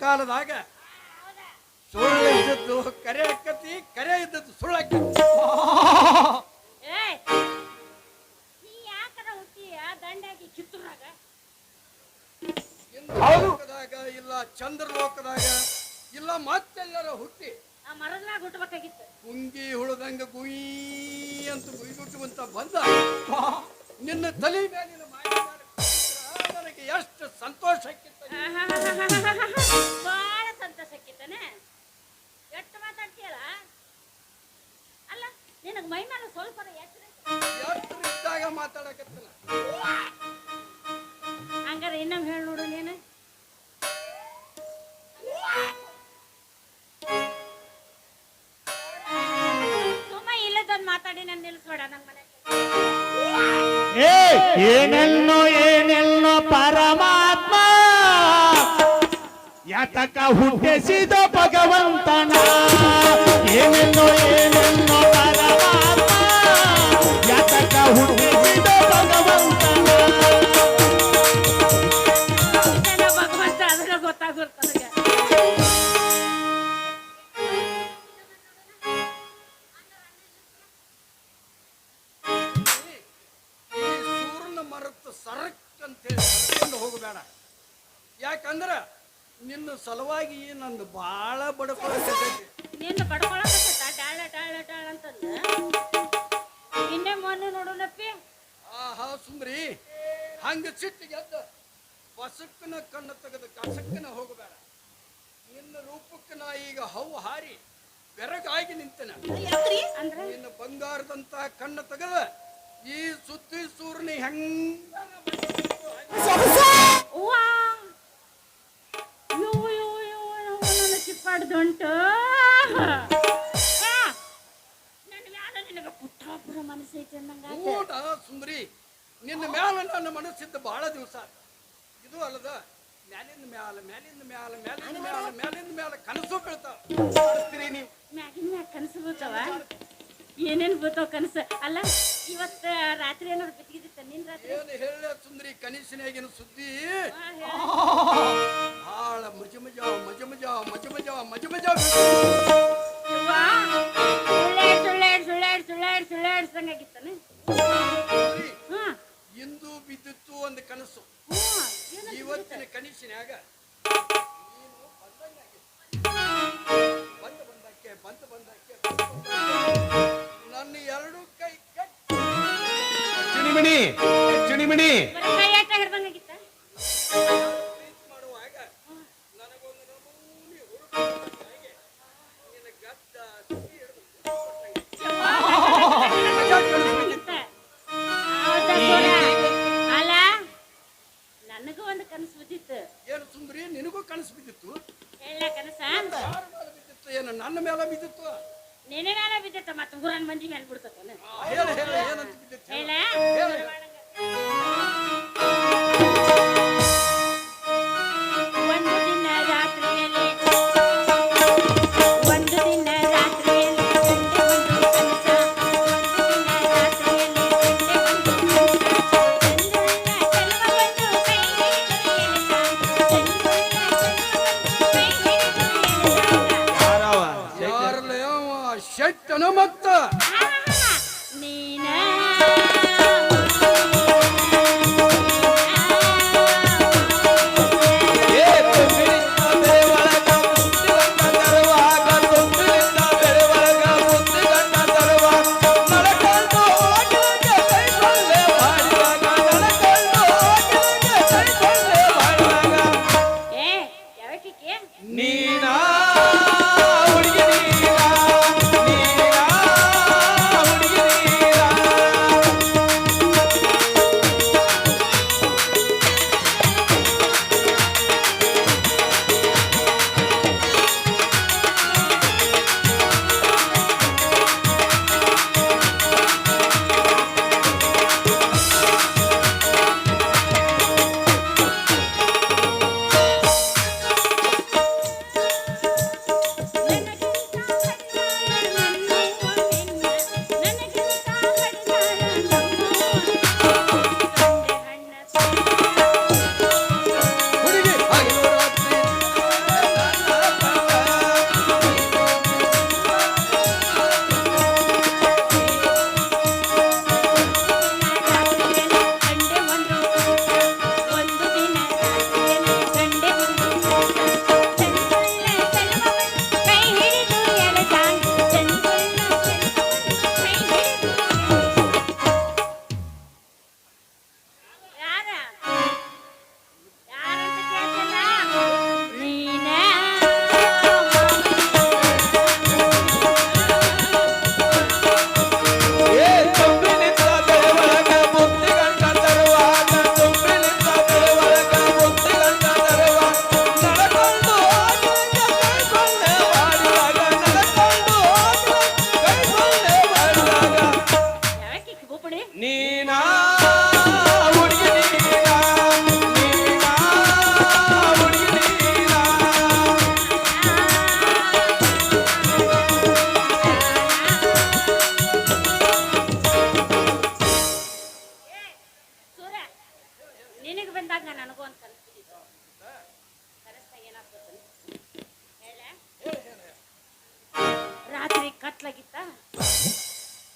ಕಾಲದಾಗ ಸುಳ್ಳು ಇದ್ದದ್ದು ಕರೆ ಆಕತಿ, ಕರೆ ಇದ್ದದ್ದು ಸುಳ್ಳು ಆಕತಿ. ಏ ನೀ ಯಾಕರ ಹುಟ್ಟಿ ಆ ದಂಡಾಗಿ ಕಿತ್ತೂರಾಗ ಇಂದ್ರ ಲೋಕದಾಗ ಇಲ್ಲ ಚಂದ್ರ ಲೋಕದಾಗ ಇಲ್ಲ ಮತ್ತೆಲ್ಲರ ಹುಟ್ಟಿ ಆ ಮರದ್ನಾಗ ಹುಟ್ಟಬೇಕಾಗಿತ್ತು. ಗುಂಗಿ ಹುಳದಂಗ ಗುಯಿ ಅಂತ ಗುಯ್ಗುಟ್ಟುವಂತ ಬಂದ ನಿನ್ನ ತಲೆ ಮೇಲಿನ ಮಾಯ ನನಗೆ ಎಷ್ಟು ಸಂತೋಷ ಆಕ್ಕಿತ್ತು. ಬಾಳ ಸಂತೋಷ ಆಕಿತ್ತಾನೆ. ಎಷ್ಟು ಮಾತಾಡ್ತೀಯಲ್ಲ. ಅಲ್ಲ ನಿನಗೆ ಮೈ ಮೇಲೆ ಸ್ವಲ್ಪ ಎಚ್ಚರ ಇದ್ದಾಗ ಮಾತಾಡಕತ್ತಲ್ಲ. ಹಂಗಾರೆ ಇನ್ನೊಮ್ಮೆ ಹೇಳಿ ನೋಡು ನೀನು. ಸುಮ್ಮ ಇಲ್ಲದೊಂದು ಮಾತಾಡಿ ನಾನು ನಿಲ್ಲಿಸ್ಬೇಡ ನಂಗೆ ಮನೆ. ಏನೆಲ್ಲೋ ಪರಮಾತ್ಮ ಯಾತಕ ಹುಟ್ಟಿಸಿದ ಭಗವಂತನ. ಏನೆಲ್ಲೋ ಪರಮಾತ್ಮ ಯಾತಕ ಹುಟ್ಟಿಸಿದ ಭಗವಂತನ. ಭಗವಂತ ಅದನ್ನ ಗೊತ್ತಾಗುತ್ತೆ ನನಗೆ. ಈ ಸೂರ್ಯನ ಮರತ್ತು ಸರಕ್ ಅಂತೇಳಿ ಕರ್ಕೊಂಡು ಹೋಗಬೇಡ. ಯಾಕಂದ್ರ ನಿನ್ನ ಸಲುವಾಗಿ ನಂದು ಬಾಳ ಬಡ್ಕೊಳಕತ್ತೈತಿ. ನಿನ್ನ ಬಡ್ಕೊಳಕತ್ತ ಟಾಳ ಟಾಳ ಟಾಳ ಅಂತಂದ ಇನ್ನೇ ಮೊನ್ನೆ ನೋಡೋಣಪ್ಪಿ. ಆಹಾ ಸುಂದ್ರಿ, ಹಂಗ ಸಿಟ್ಟಿಗೆ ಎದ್ದ ಬಸಕ್ಕನ ಕಣ್ಣು ತೆಗೆದು ಕಸಕ್ಕನ ಹೋಗಬೇಡ. ನಿನ್ನ ರೂಪಕ್ಕೆ ನಾ ಈಗ ಹವು ಹಾರಿ ಬೆರಗಾಗಿ ನಿಂತನ. ಅಂದ್ರೆ ನಿನ್ನ ಬಂಗಾರದಂತ ಕಣ್ಣು ತೆಗೆದ ಈ ಸುದ್ದಿ ಸೂರ್ಯನ ಹೆಂಗ ನನ್ನ ಚಿಪ್ಪಾಡ್ದುಂಟು. ನನ್ನ ಮ್ಯಾಲ ನಿನಗೆ ಪುಟ್ಟಾಪುರ ಮನಸ್ಸೈತಿ ಅಂದಂಗ. ಊಟ ಸುಂದರಿ, ನಿನ್ನ ಮ್ಯಾಲ ನನ್ನ ಮನಸ್ಸಿದ್ದ ಬಹಳ ದಿವಸ. ಇದು ಅಲ್ಲದ ಮ್ಯಾಲಿಂದ ಮ್ಯಾಲ ಮ್ಯಾಲಿಂದ ಮ್ಯಾಲ ಮ್ಯಾಲಿಂದ ಮ್ಯಾಲ ಮ್ಯಾಲಿಂದ ಮ್ಯಾಲ ಕನಸು ಬೀಳ್ತಾವ. ನೀ ಮ್ಯಾಗಿನ ಮ್ಯಾಗ ಕನಸು ಬೀಳ್ತಾವ. ಏನೇನು ಬೀಳ್ತಾವ ಕನಸು? ಅಲ್ಲ ಇವತ್ತು ರಾತ್ರಿ ಏನಾದ್ರು ಬಿತ್ತಿಗಿತ್ತ ನಿನ್ ರಾತ್ರಿ? ಏನು ಹೇಳ ಸುಂದರಿ, ಕನಸಿನಾಗಿನ ಸುದ್ದಿ ಬಹಳ ಮಜ ಮಜಾ ಮಜ ಮಜಾ ಮಜ ಮಜಾ ಮಜ ಮಜಾ ಸುಳ್ಳಾಡ್ಸಂಗಾಗಿತ್ತಾನೆ. ಇಂದು ಬಿದ್ದಿತ್ತು ಒಂದು ಕನಸು. ಇವತ್ತಿನ ಕನಸಿನಾಗ ನೀನು ಬಂದಕ್ಕೆ ನನ್ನ ಎರಡು ಕೈ ಕಟ್ಟಿ ಚಿಣಿಮಿಣಿ ಕೈಯಾಟ ಹಿಡ್ದಂಗಾಗಿತ್ತ. ಪ್ರೀತಿ ಮಾಡುವಾಗ ನನಗೊಂದು ನಮೂನಿ ಹುಡುಕಾಗಿ ನಿನ್ನ ಗದ್ದ ಸುದ್ದಿ ಹಿಡಿದು ಅಲ್ಲ ನನಗೂ ಒಂದು ಕನಸು ಬಿದ್ದಿತ್ತು. ಏನು ಸುಂದರಿ, ನಿನಗೂ ಕನಸು ಬಿದ್ದಿತ್ತು? ಹೇಳ ಕನಸ ಯಾರ ಮೇಲೆ ಬಿದ್ದಿತ್ತು? ಏನು ನನ್ನ ಮೇಲೆ ಬಿದ್ದಿತ್ತು? ನೆನೆ ಮೇಲೆ ಬಿದ್ದಿತ್ತ ಮತ್ತೆ ಊರನ್ ಮಂದಿ ಮೇಲೆ ಬಿಡ್ತತ. ಹೇಳ ಹೇಳ ಏನಂತ ಬಿದ್ದಿತ್ತು? ಹೇಳ ಹೇಳ ಒಂದು ದಿನ ರಾತ್ರಿಯಲ್ಲಿ ಒಂದು ದಿನ ರಾತ್ರಿಯಲ್ಲಿ ಕಂಡೆ ಒಂದು ಕನಸ. ಒಂದು ದಿನ ರಾತ್ರಿಯಲ್ಲಿ ಕಂಡೆ ಒಂದು ಕನಸ. ಚಂದ್ರನ ಚೆಲುವವನ್ನು ಕೈ ಹಿಡಿದು ಎಳೆದ. ಚಂದ್ರನ ಚೆಲುವವನ್ನು ಕೈ ಹಿಡಿದು ಎಳೆದ. ಯಾರಲ್ಲ ಅವ ಶೆಟ್ಟನ ಮತ್ತ ನೀನ ನೀನಾ ಹುಡುಗಿ ನೀನಾ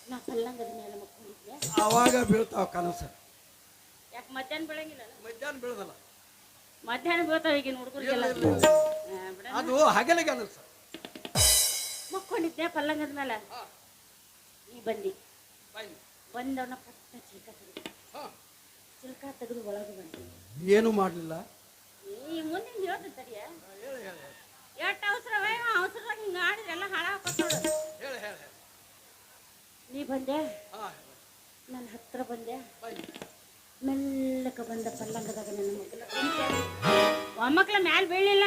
ನಾ ಪಲ್ಲಂಗದ ಮೇಲೆ ಮಕ್ಕೊಂಡಿದ್ದೆ. ಅವಾಗ ಬೀಳ್ತಾವ ಕನಸ. ಯಾಕೆ ಮಧ್ಯಾಹ್ನ ಬೆಳಗಿಲ್ಲ? ಮಧ್ಯಾಹ್ನ ಬೀಳದಲ್ಲ, ಮಧ್ಯಾಹ್ನ ಬೀಳ್ತಾವ ಈಗಿನ ಹುಡುಗರಿಗೆಲ್ಲ. ಅದು ಹಗಲಿಗೆ ಅನಸ. ಮಕ್ಕೊಂಡಿದ್ದೆ ಪಲ್ಲಂಗದ ಮೇಲೆ. ಹಾ, ನೀ ಬಂದಿ. ಬನ್ನಿ. ಬಂದವನ ಪಟ್ಟ ಚಿಲ್ಕ ತೆಗೆದು ಹಾ, ಚಿಲ್ಕ ತೆಗೆದು ಒಳಗೆ ಬಂದಿ. ಏನು ಮಾಡಲಿಲ್ಲ. ಈ ಮುಂದಿನ ಹೇಳ್ತೀನಿ ತಡಿಯ. ಹೇಳಿ ಹೇಳಿ ಎಷ್ಟು ಅವಸರವೇ ಅವಸರದಾಗ ಹಿಂಗೆ ಆಡಿದ್ರೆ ಎಲ್ಲ ಹಾಳಾಕೋದು. ಹೇಳಿ ಹೇಳಿ. ನೀ ಬಂದೆ, ಹಾ, ನನ್ನ ಹತ್ರ ಬಂದೆ. ಬನ್ನಿ. ಮೆಲ್ಲಕ ಬಂದ ಪಲ್ಲಂಗದಾಗ ನನ್ನ ಮೊಮ್ಮಕ್ಳ ಮ್ಯಾಲ ಬೀಳಿಲ್ಲ,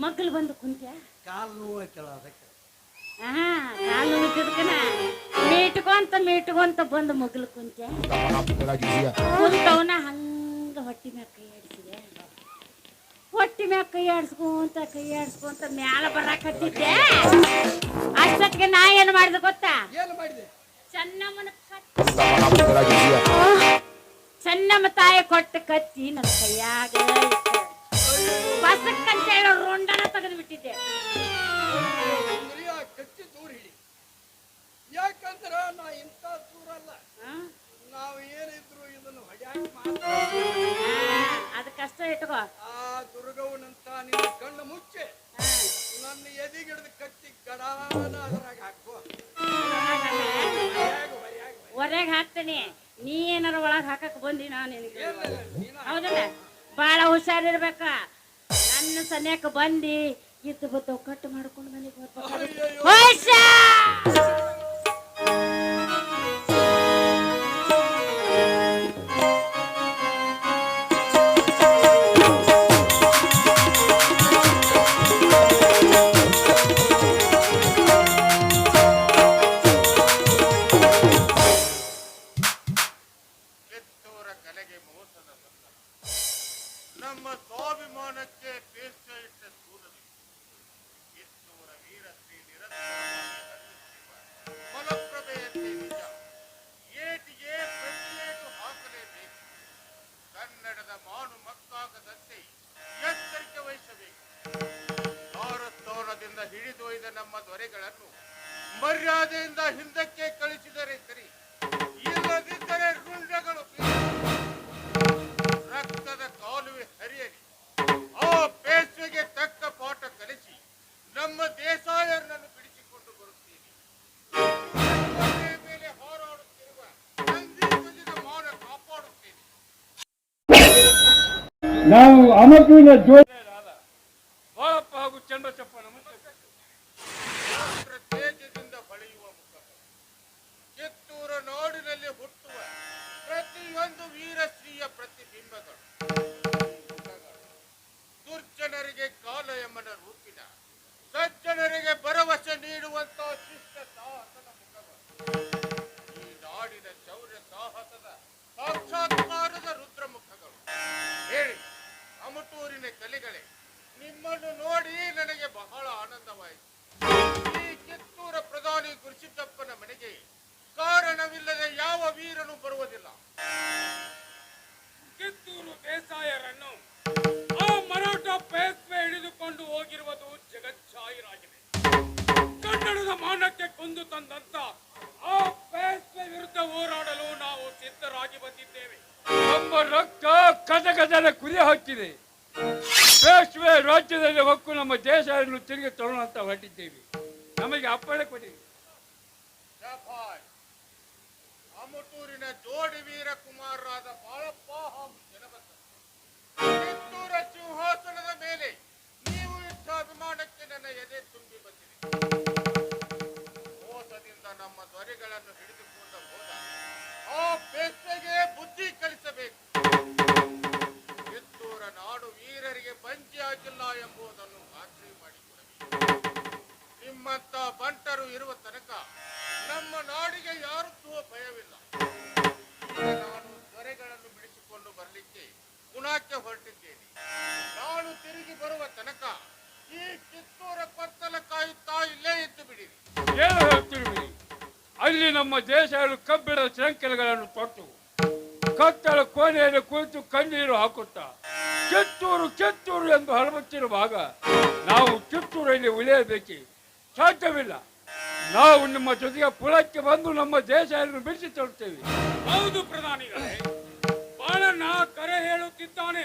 ಮಗ್ಗಲು ಬಂದು ಕುಂತ್ಯ. ಕಾಲು ನೋವು ಕೇಳ ಅದಕ್ಕೆ. ಕಾಲು ಮುಗಿದಕನ ಮೀಟ್ಕೊಂತ ಬಂದು ಮಗ್ಲು ಕುಂತ್ಯ. ಕುಂತವನ ಹಂಗ ಹೊಟ್ಟಿ ಮ್ಯಾಗ ಕೈ ಆಡಿಸಿದೆ. ಹೊಟ್ಟಿ ಮ್ಯಾಗ ಕೈ ಆಡಿಸ್ಕೊಂತ ಮ್ಯಾಲ ಬರಾಕತ್ತಿದ್ದೆ. ಅಷ್ಟೊತ್ತಿಗೆ ನಾ ಏನು ಮಾಡಿದೆ ಗೊತ್ತಾ? ಏನು ಮಾಡಿದೆ? ಚೆನ್ನಮ್ಮ ತಾಯಿ ಕೊಟ್ಟ ಕತ್ತಿ ನನ್ನ ಕೈಯಾಗ ಬಸಕ್ಕಂತೇಳಿ ರುಂಡನ ತೆಗೆದು ಬಿಟ್ಟಿದ್ದೆ. ಆ ಕತ್ತಿ ದೂರ ಹಿಡಿ. ಯಾಕಂದ್ರ ನಾ ಇಂಥ ದೂರ ಅಲ್ಲ. ನಾವು ಏನಿದ್ರು ಇದನ್ನು ಹೊಡ್ಯಾಕ ಮಾತ್ರ. ಅದ ಕಷ್ಟ ಇಟ್ಕೋ. ಆ ದುರ್ಗವನಂತ ನಿನ್ನ ಕಣ್ಣು ಮುಚ್ಚೆ ನನ್ನ ಎದಿಗಿಡಿದ ಕತ್ತಿ ಗಡಾನ ಅದರಾಗ ಹಾಕುವ. ಹೊರಗೆ ಹಾಕ್ತೇನೆ. ನೀ ಏನಾರ ಒಳಗೆ ಹಾಕಕ್ ಬಂದಿ ನಾನು ಹೌದಲ್ಲ. ಬಾಳ ಹುಷಾರಿರ್ಬೇಕ. ನನ್ನ ಸನ್ಯಾಕ ಬಂದಿ ಇದ್ದು ಬದ್ದು ಕಟ್ಟು ಮಾಡ್ಕೊಂಡು ಮನೆಗೆ ನಮ್ಮ ಸ್ವಾಭಿಮಾನಕ್ಕೆ ಬೇಸ ಇಟ್ಟ ಸೂರವಿ ಕಿತ್ತೂರ ವೀರಶ್ರೀ ಫಲಪ್ರಭೆಯಂತೆ ನಿಜ. ಏಟಿಗೆ ಪ್ರತಿಯೇಟು ಹಾಕಲೇಬೇಕು. ಕನ್ನಡದ ಮಾನು ಮಕ್ಕಾಗದಂತೆ ಎಚ್ಚರಿಕೆ ವಹಿಸಬೇಕು. ಭಾರತೋನದಿಂದ ಹಿಡಿದೊಯ್ದ ನಮ್ಮ ದೊರೆಗಳನ್ನು ಮರ್ಯಾದೆಯಿಂದ ಹಿಂದಕ್ಕೆ ಕಳಿಸಿದರೆ ಸರಿ, ಇಲ್ಲದಿದ್ದರೆ ರುಂಡಗಳು ರಕ್ತದ ಕಾಲುವೆ ಹರಿಯಲಿ. ಆ ಪೇಶ್ವೆಗೆ ತಕ್ಕ ಪಾಠ ಕಲಿಸಿ ನಮ್ಮ ದೇಸಾಯರನ್ನು ಬಿಡಿಸಿಕೊಂಡು ಬರುತ್ತೀವಿ. ಮೇಲೆ ಹೋರಾಡುತ್ತಿರುವ ಸಂಗೀತದ ಮಾನ ಕಾಪಾಡುತ್ತೇನೆ. ನಾವು ಅಮರ್ಜುನ ಬಾಳಪ್ಪ ಹಾಗೂ ಚಂದ್ರಚಪ್ಪ ತೇಜದಿಂದ ಹೊಳೆಯುವ ಮುಖ, ಕಿತ್ತೂರ ನಾಡಿನಲ್ಲಿ ಹುಟ್ಟುವ ಪ್ರತಿಯೊಂದು ವೀರಶ್ರೀಯ ಪ್ರತಿಬಿಂಬಗಳು. ದುರ್ಜನರಿಗೆ ಕಾಲಯಮನ ರೂಪಿನ, ಸಜ್ಜನರಿಗೆ ಭರವಸೆ ನೀಡುವಂತ ಶಿಷ್ಟ ಸಾಹಸದ ಮುಖಗಳು. ಈ ನಾಡಿನ ಶೌರ್ಯ ಸಾಹಸದ ಸಾಕ್ಷಾತ್ಕಾರದ ರುದ್ರಮುಖಗಳು. ಹೇಳಿ ಅಮಟೂರಿನ ಕಲಿಗಳೇ, ನಿಮ್ಮನ್ನು ನೋಡಿ ನನಗೆ ಬಹಳ ಆನಂದವಾಯಿತು. ಈ ಕಿತ್ತೂರ ಪ್ರಧಾನಿ ಗುರುಸಿದ್ದಪ್ಪನ ಮನೆಗೆ ಕಾರಣವಿಲ್ಲದೆ ಯಾವ ವೀರನು ಬರುವುದಿಲ್ಲ. ಕಿತ್ತೂರು ದೇಸಾಯರನ್ನು ಆ ಮರಾಠ ಪೇಶ್ವೆ ಹಿಡಿದುಕೊಂಡು ಹೋಗಿರುವುದು ಜಗಜ್ಜಾಹೀರಾಗಿದೆ. ಕನ್ನಡದ ಮಾನಕ್ಕೆ ಕೊಂದು ತಂದಂತ ಆ ಪೇಶ್ವೆ ವಿರುದ್ಧ ಹೋರಾಡಲು ನಾವು ಸಿದ್ಧರಾಗಿ ಬಂದಿದ್ದೇವೆ. ನಮ್ಮ ರಕ್ತ ಕದಗದನ ಕುದಿ ಹಾಕಿದೆ. ಪೇಶ್ವೆ ರಾಜ್ಯದಲ್ಲಿ ಹೊಕ್ಕು ನಮ್ಮ ದೇಶವನ್ನು ತಿರುಗಿ ತರೋಣ ಅಂತ ಹೊರಟಿದ್ದೇವೆ. ನಮಗೆ ಅಪ್ಪಣೆ ಕೊಡಿ. ಅಮಟೂರಿನ ಜೋಡಿ ವೀರ ಕುಮಾರರಾದ ಬಾಳಪ್ಪ ಹಾಗೂ ಜನಬಂಧ ಕಿತ್ತೂರ ಸಿಂಹಾಸನದ ಮೇಲೆ ನೀವು ಇಟ್ಟ ಅಭಿಮಾನಕ್ಕೆ ನನ್ನ ಎದೆ ತುಂಬಿ ಬಂದಿದೆ. ಮೋಸದಿಂದ ನಮ್ಮ ದೊರೆಗಳನ್ನು ಹಿಡಿದುಕೊಂಡು ಹೋದ ಆ ಪೇಶ್ವೆಗೆ ಬುದ್ಧಿ ಕಲಿಸಬೇಕು. ಕಿತ್ತೂರ ನಾಡು ವೀರರಿಗೆ ಬಂಜಿಯಾಗಿಲ್ಲ ಎಂಬುದನ್ನು ಖಾತ್ರಿ ಮಾಡಿಕೊಡಬೇಕು. ನಿಮ್ಮಂತ ಬಂಟರು ಇರುವ ತನಕ ನಮ್ಮ ನಾಡಿಗೆ ಯಾರದ್ದೂ ಭಯವಿಲ್ಲ. ಈಗ ನಾನು ದೊರೆಗಳನ್ನು ಬಿಡಿಸಿಕೊಂಡು ಬರಲಿಕ್ಕೆ ಪುಣಾಕ್ಕೆ ಹೊರಟಿದ್ದೇನೆ. ನಾನು ತಿರುಗಿ ಬರುವ ತನಕ ಈ ಕಿತ್ತೂರ ಪತ್ತಲ ಕಾಯುತ್ತಾ ಇಲ್ಲೇ ಇದ್ದು ಬಿಡಿರಿ. ಏನು ಹೇಳ್ತಿರುವಿರಿ? ಅಲ್ಲಿ ನಮ್ಮ ದೇಶಗಳು ಕಬ್ಬಿಣದ ಶಂಕರಗಳನ್ನು ತೊಟ್ಟು ಕತ್ತಲ ಕೋಣೆಯಲ್ಲಿ ಕುಳಿತು ಕಣ್ಣೀರು ಹಾಕುತ್ತಾ ಕಿತ್ತೂರು ಕಿತ್ತೂರು ಎಂದು ಹರಬುತ್ತಿರುವಾಗ ನಾವು ಕಿತ್ತೂರಲ್ಲಿ ಉಳಿಯಬೇಕೆ ಸಾಧ್ಯವಿಲ್ಲ. ನಾವು ನಿಮ್ಮ ಜೊತೆಗೆ ಪುಳಕ್ಕೆ ಬಂದು ನಮ್ಮ ದೇಶವನ್ನು ಬಿಡಿಸಿ ತರುತ್ತೇವೆ. ಹೌದು ಪ್ರಧಾನಿಗಳೇ, ಬಾಳಣ್ಣ ಕರೆ ಹೇಳುತ್ತಿದ್ದಾನೆ.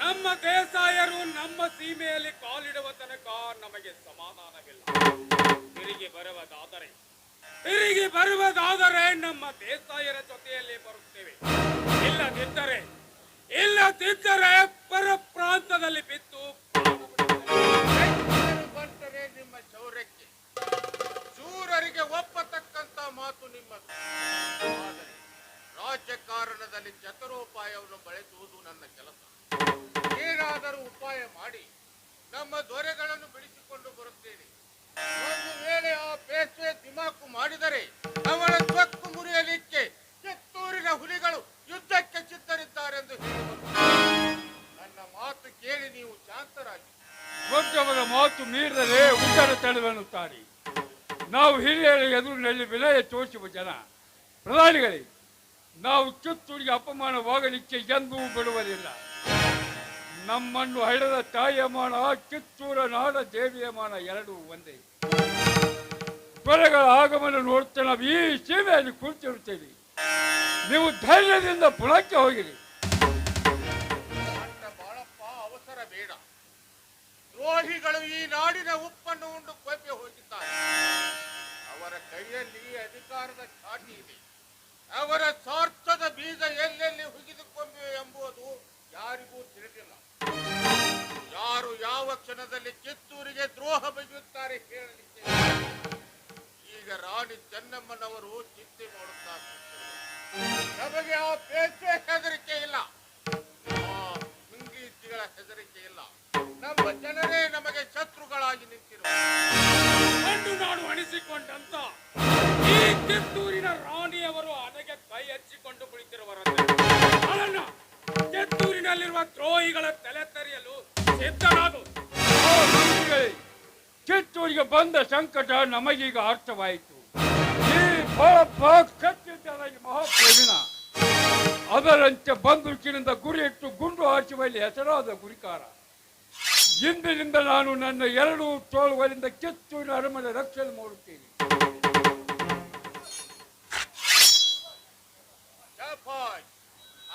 ನಮ್ಮ ದೇಸಾಯರು ನಮ್ಮ ಸೀಮೆಯಲ್ಲಿ ಕಾಲಿಡುವ ತನಕ ನಮಗೆ ಸಮಾಧಾನವಿಲ್ಲ. ತಿರುಗಿ ಬರುವುದಾದರೆ ನಮ್ಮ ದೇಸಾಯರ ಜೊತೆಯಲ್ಲಿ ಬರುತ್ತೇವೆ. ಇಲ್ಲದಿದ್ದರೆ ಪರ ಪ್ರಾಂತದಲ್ಲಿ ಬಿದ್ದು ಬಂದರೆ ನಿಮ್ಮ ಶೌರ್ಯಕ್ಕೆ ಶೂರರಿಗೆ ಒಪ್ಪತಕ್ಕಂತ ಮಾತು ನಿಮ್ಮದು. ಆದರೆ ರಾಜಕಾರಣದಲ್ಲಿ ಚತುರೋಪಾಯವನ್ನು ಬಳಸುವುದು ನನ್ನ ಕೆಲಸ. ಏನಾದರೂ ಉಪಾಯ ಮಾಡಿ ನಮ್ಮ ದೊರೆಗಳನ್ನು ಬಿಡಿಸಿಕೊಂಡು ಬರುತ್ತೇನೆ. ಒಂದು ವೇಳೆ ಆ ಪೇಶ್ವೆ ದಿಮಾಕು ಮಾಡಿದರೆ ಅವರ ತ್ವಕ್ಕು ಮುರಿಯಲಿಕ್ಕೆ ಕಿತ್ತೂರಿನ ಹುಲಿಗಳು ಯುದ್ಧಕ್ಕೆ ಸಿದ್ಧರಿದ್ದಾರೆಂದು ಹೇಳಿ ನನ್ನ ಮಾತು ಕೇಳಿ ನೀವು ಶಾಂತರಾಗಿ. ದೊಡ್ಡವರ ಮಾತು ಮೀರಿದರೆ ಉತ್ತರ ತಡೆದನ್ನುತ್ತಾರೆ. ನಾವು ಹಿರಿಯರ ಎದುರಿನಲ್ಲಿ ವಿನಯ ತೋರಿಸುವ ಜನ. ಪ್ರಧಾನಿಗಳೇ, ನಾವು ಕಿತ್ತೂರಿಗೆ ಅಪಮಾನವಾಗಲಿಕ್ಕೆ ಎಂದೂ ಬಿಡುವುದಿಲ್ಲ. ನಮ್ಮನ್ನು ಹಡೆದ ತಾಯಿಯ ಮಾನ, ಕಿತ್ತೂರ ನಾಡ ದೇವಿಯ ಮಾನ ಎರಡೂ ಒಂದೇ. ದೊರೆಗಳ ಆಗಮನ ನೋಡ್ತಾ ನಾವು ಈ ಸೀಮೆಯಲ್ಲಿ ಕುಳಿತಿರುತ್ತೇವೆ. ನೀವು ಧೈರ್ಯದಿಂದ ಪುಣಕ್ಕೆ ಹೋಗಿರಿ. ಬಾಳಪ್ಪ, ಅವಸರ ಬೇಡ. ದ್ರೋಹಿಗಳು ಈ ನಾಡಿನ ಉಪ್ಪನ್ನು ಉಂಡು ಕೊಬ್ಬೆ ಹೋಗಿದ್ದಾರೆ. ಅವರ ಕೈಯಲ್ಲಿ ಅಧಿಕಾರದ ಚಾಟಿ ಇದೆ. ಅವರ ಸ್ವಾರ್ಥದ ಬೀಜ ಎಲ್ಲೆಲ್ಲಿ ಹುಗಿದುಕೊಂಡಿವೆ ಎಂಬುದು ಯಾರಿಗೂ ತಿಳಿದಿಲ್ಲ. ಯಾರು ಯಾವ ಕ್ಷಣದಲ್ಲಿ ಕಿತ್ತೂರಿಗೆ ದ್ರೋಹ ಬಗೆಯುತ್ತಾರೆ ಹೇಳಲಿಕ್ಕೆ. ಈಗ ರಾಣಿ ಚೆನ್ನಮ್ಮನವರು ಚಿಂತೆ ಮಾಡುತ್ತಾರೆ. ನಮಗೆ ಆ ಪೇಶ್ವೆ ಹೆದರಿಕೆ ಇಲ್ಲ, ಆ ಇಂಗ್ಲಿಷ್ಗಳ ಹೆದರಿಕೆ ಇಲ್ಲ. ನಮ್ಮ ಜನರೇ ನಮಗೆ ಶತ್ರುಗಳಾಗಿ ನಿಂತಿರುವ ಕಂಡು ನಾಡು ಅಣಿಸಿಕೊಂಡಂತ ಈ ಕಿತ್ತೂರಿನ ರಾಣಿಯವರು ಅನೆಗೆ ಕೈ ಹಚ್ಚಿಕೊಂಡು ಕುಳಿತಿರುವರಂತೆ. ಅದನ್ನ ಕಿತ್ತೂರಿನಲ್ಲಿರುವ ದ್ರೋಹಿಗಳ ತಲೆ ತೆರೆಯಲು ಸಿದ್ಧನಾಗು. ಕಿತ್ತೂರಿಗೆ ಬಂದ ಸಂಕಟ ನಮಗೀಗ ಅರ್ಥವಾಯಿತು. ಈ ಬಾಳಪ್ಪ ಕತ್ತಿದ್ದರಾಗಿ ಮಹಾಪ್ರವೀಣ. ಅದರಂತೆ ಬಂದೂಕಿನಿಂದ ಗುರಿ ಇಟ್ಟು ಗುಂಡು ಹಾರಿಸುವಲ್ಲಿ ಹೆಸರಾದ ಗುರಿಕಾರ. ಇಂದಿನಿಂದ ನಾನು ನನ್ನ ಎರಡೂ ತೋಳುಗಳಿಂದ ಕಿತ್ತೂರಿನ ಅರಮನೆ ರಕ್ಷಣೆ ಮಾಡುತ್ತೇನೆ.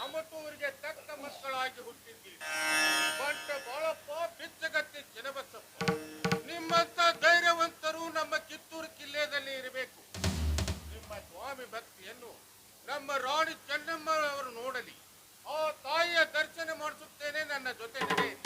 ಅಮಟೂರಿಗೆ ತಕ್ಕ ಮಕ್ಕಳಾಗಿ ಹುಟ್ಟಿದ್ದೀರಿ. ಬಂಟ ಬಾಳಪ್ಪ, ಬಿಚ್ಚಗತ್ತಿ ಚೆನ್ನಬಸಪ್ಪ, ನಿಮ್ಮಂತ ಧೈರ್ಯವಂತರು ನಮ್ಮ ಕಿತ್ತೂರು ಜಿಲ್ಲೆಯಲ್ಲಿ ಇರಬೇಕು. ನಿಮ್ಮ ಸ್ವಾಮಿ ಭಕ್ತಿಯನ್ನು ನಮ್ಮ ರಾಣಿ ಚೆನ್ನಮ್ಮ ಅವರು ನೋಡಲಿ. ಆ ತಾಯಿಯ ದರ್ಶನ ಮಾಡಿಸುತ್ತೇನೆ. ನನ್ನ ಜೊತೆ ನಡೆಯಿರಿ.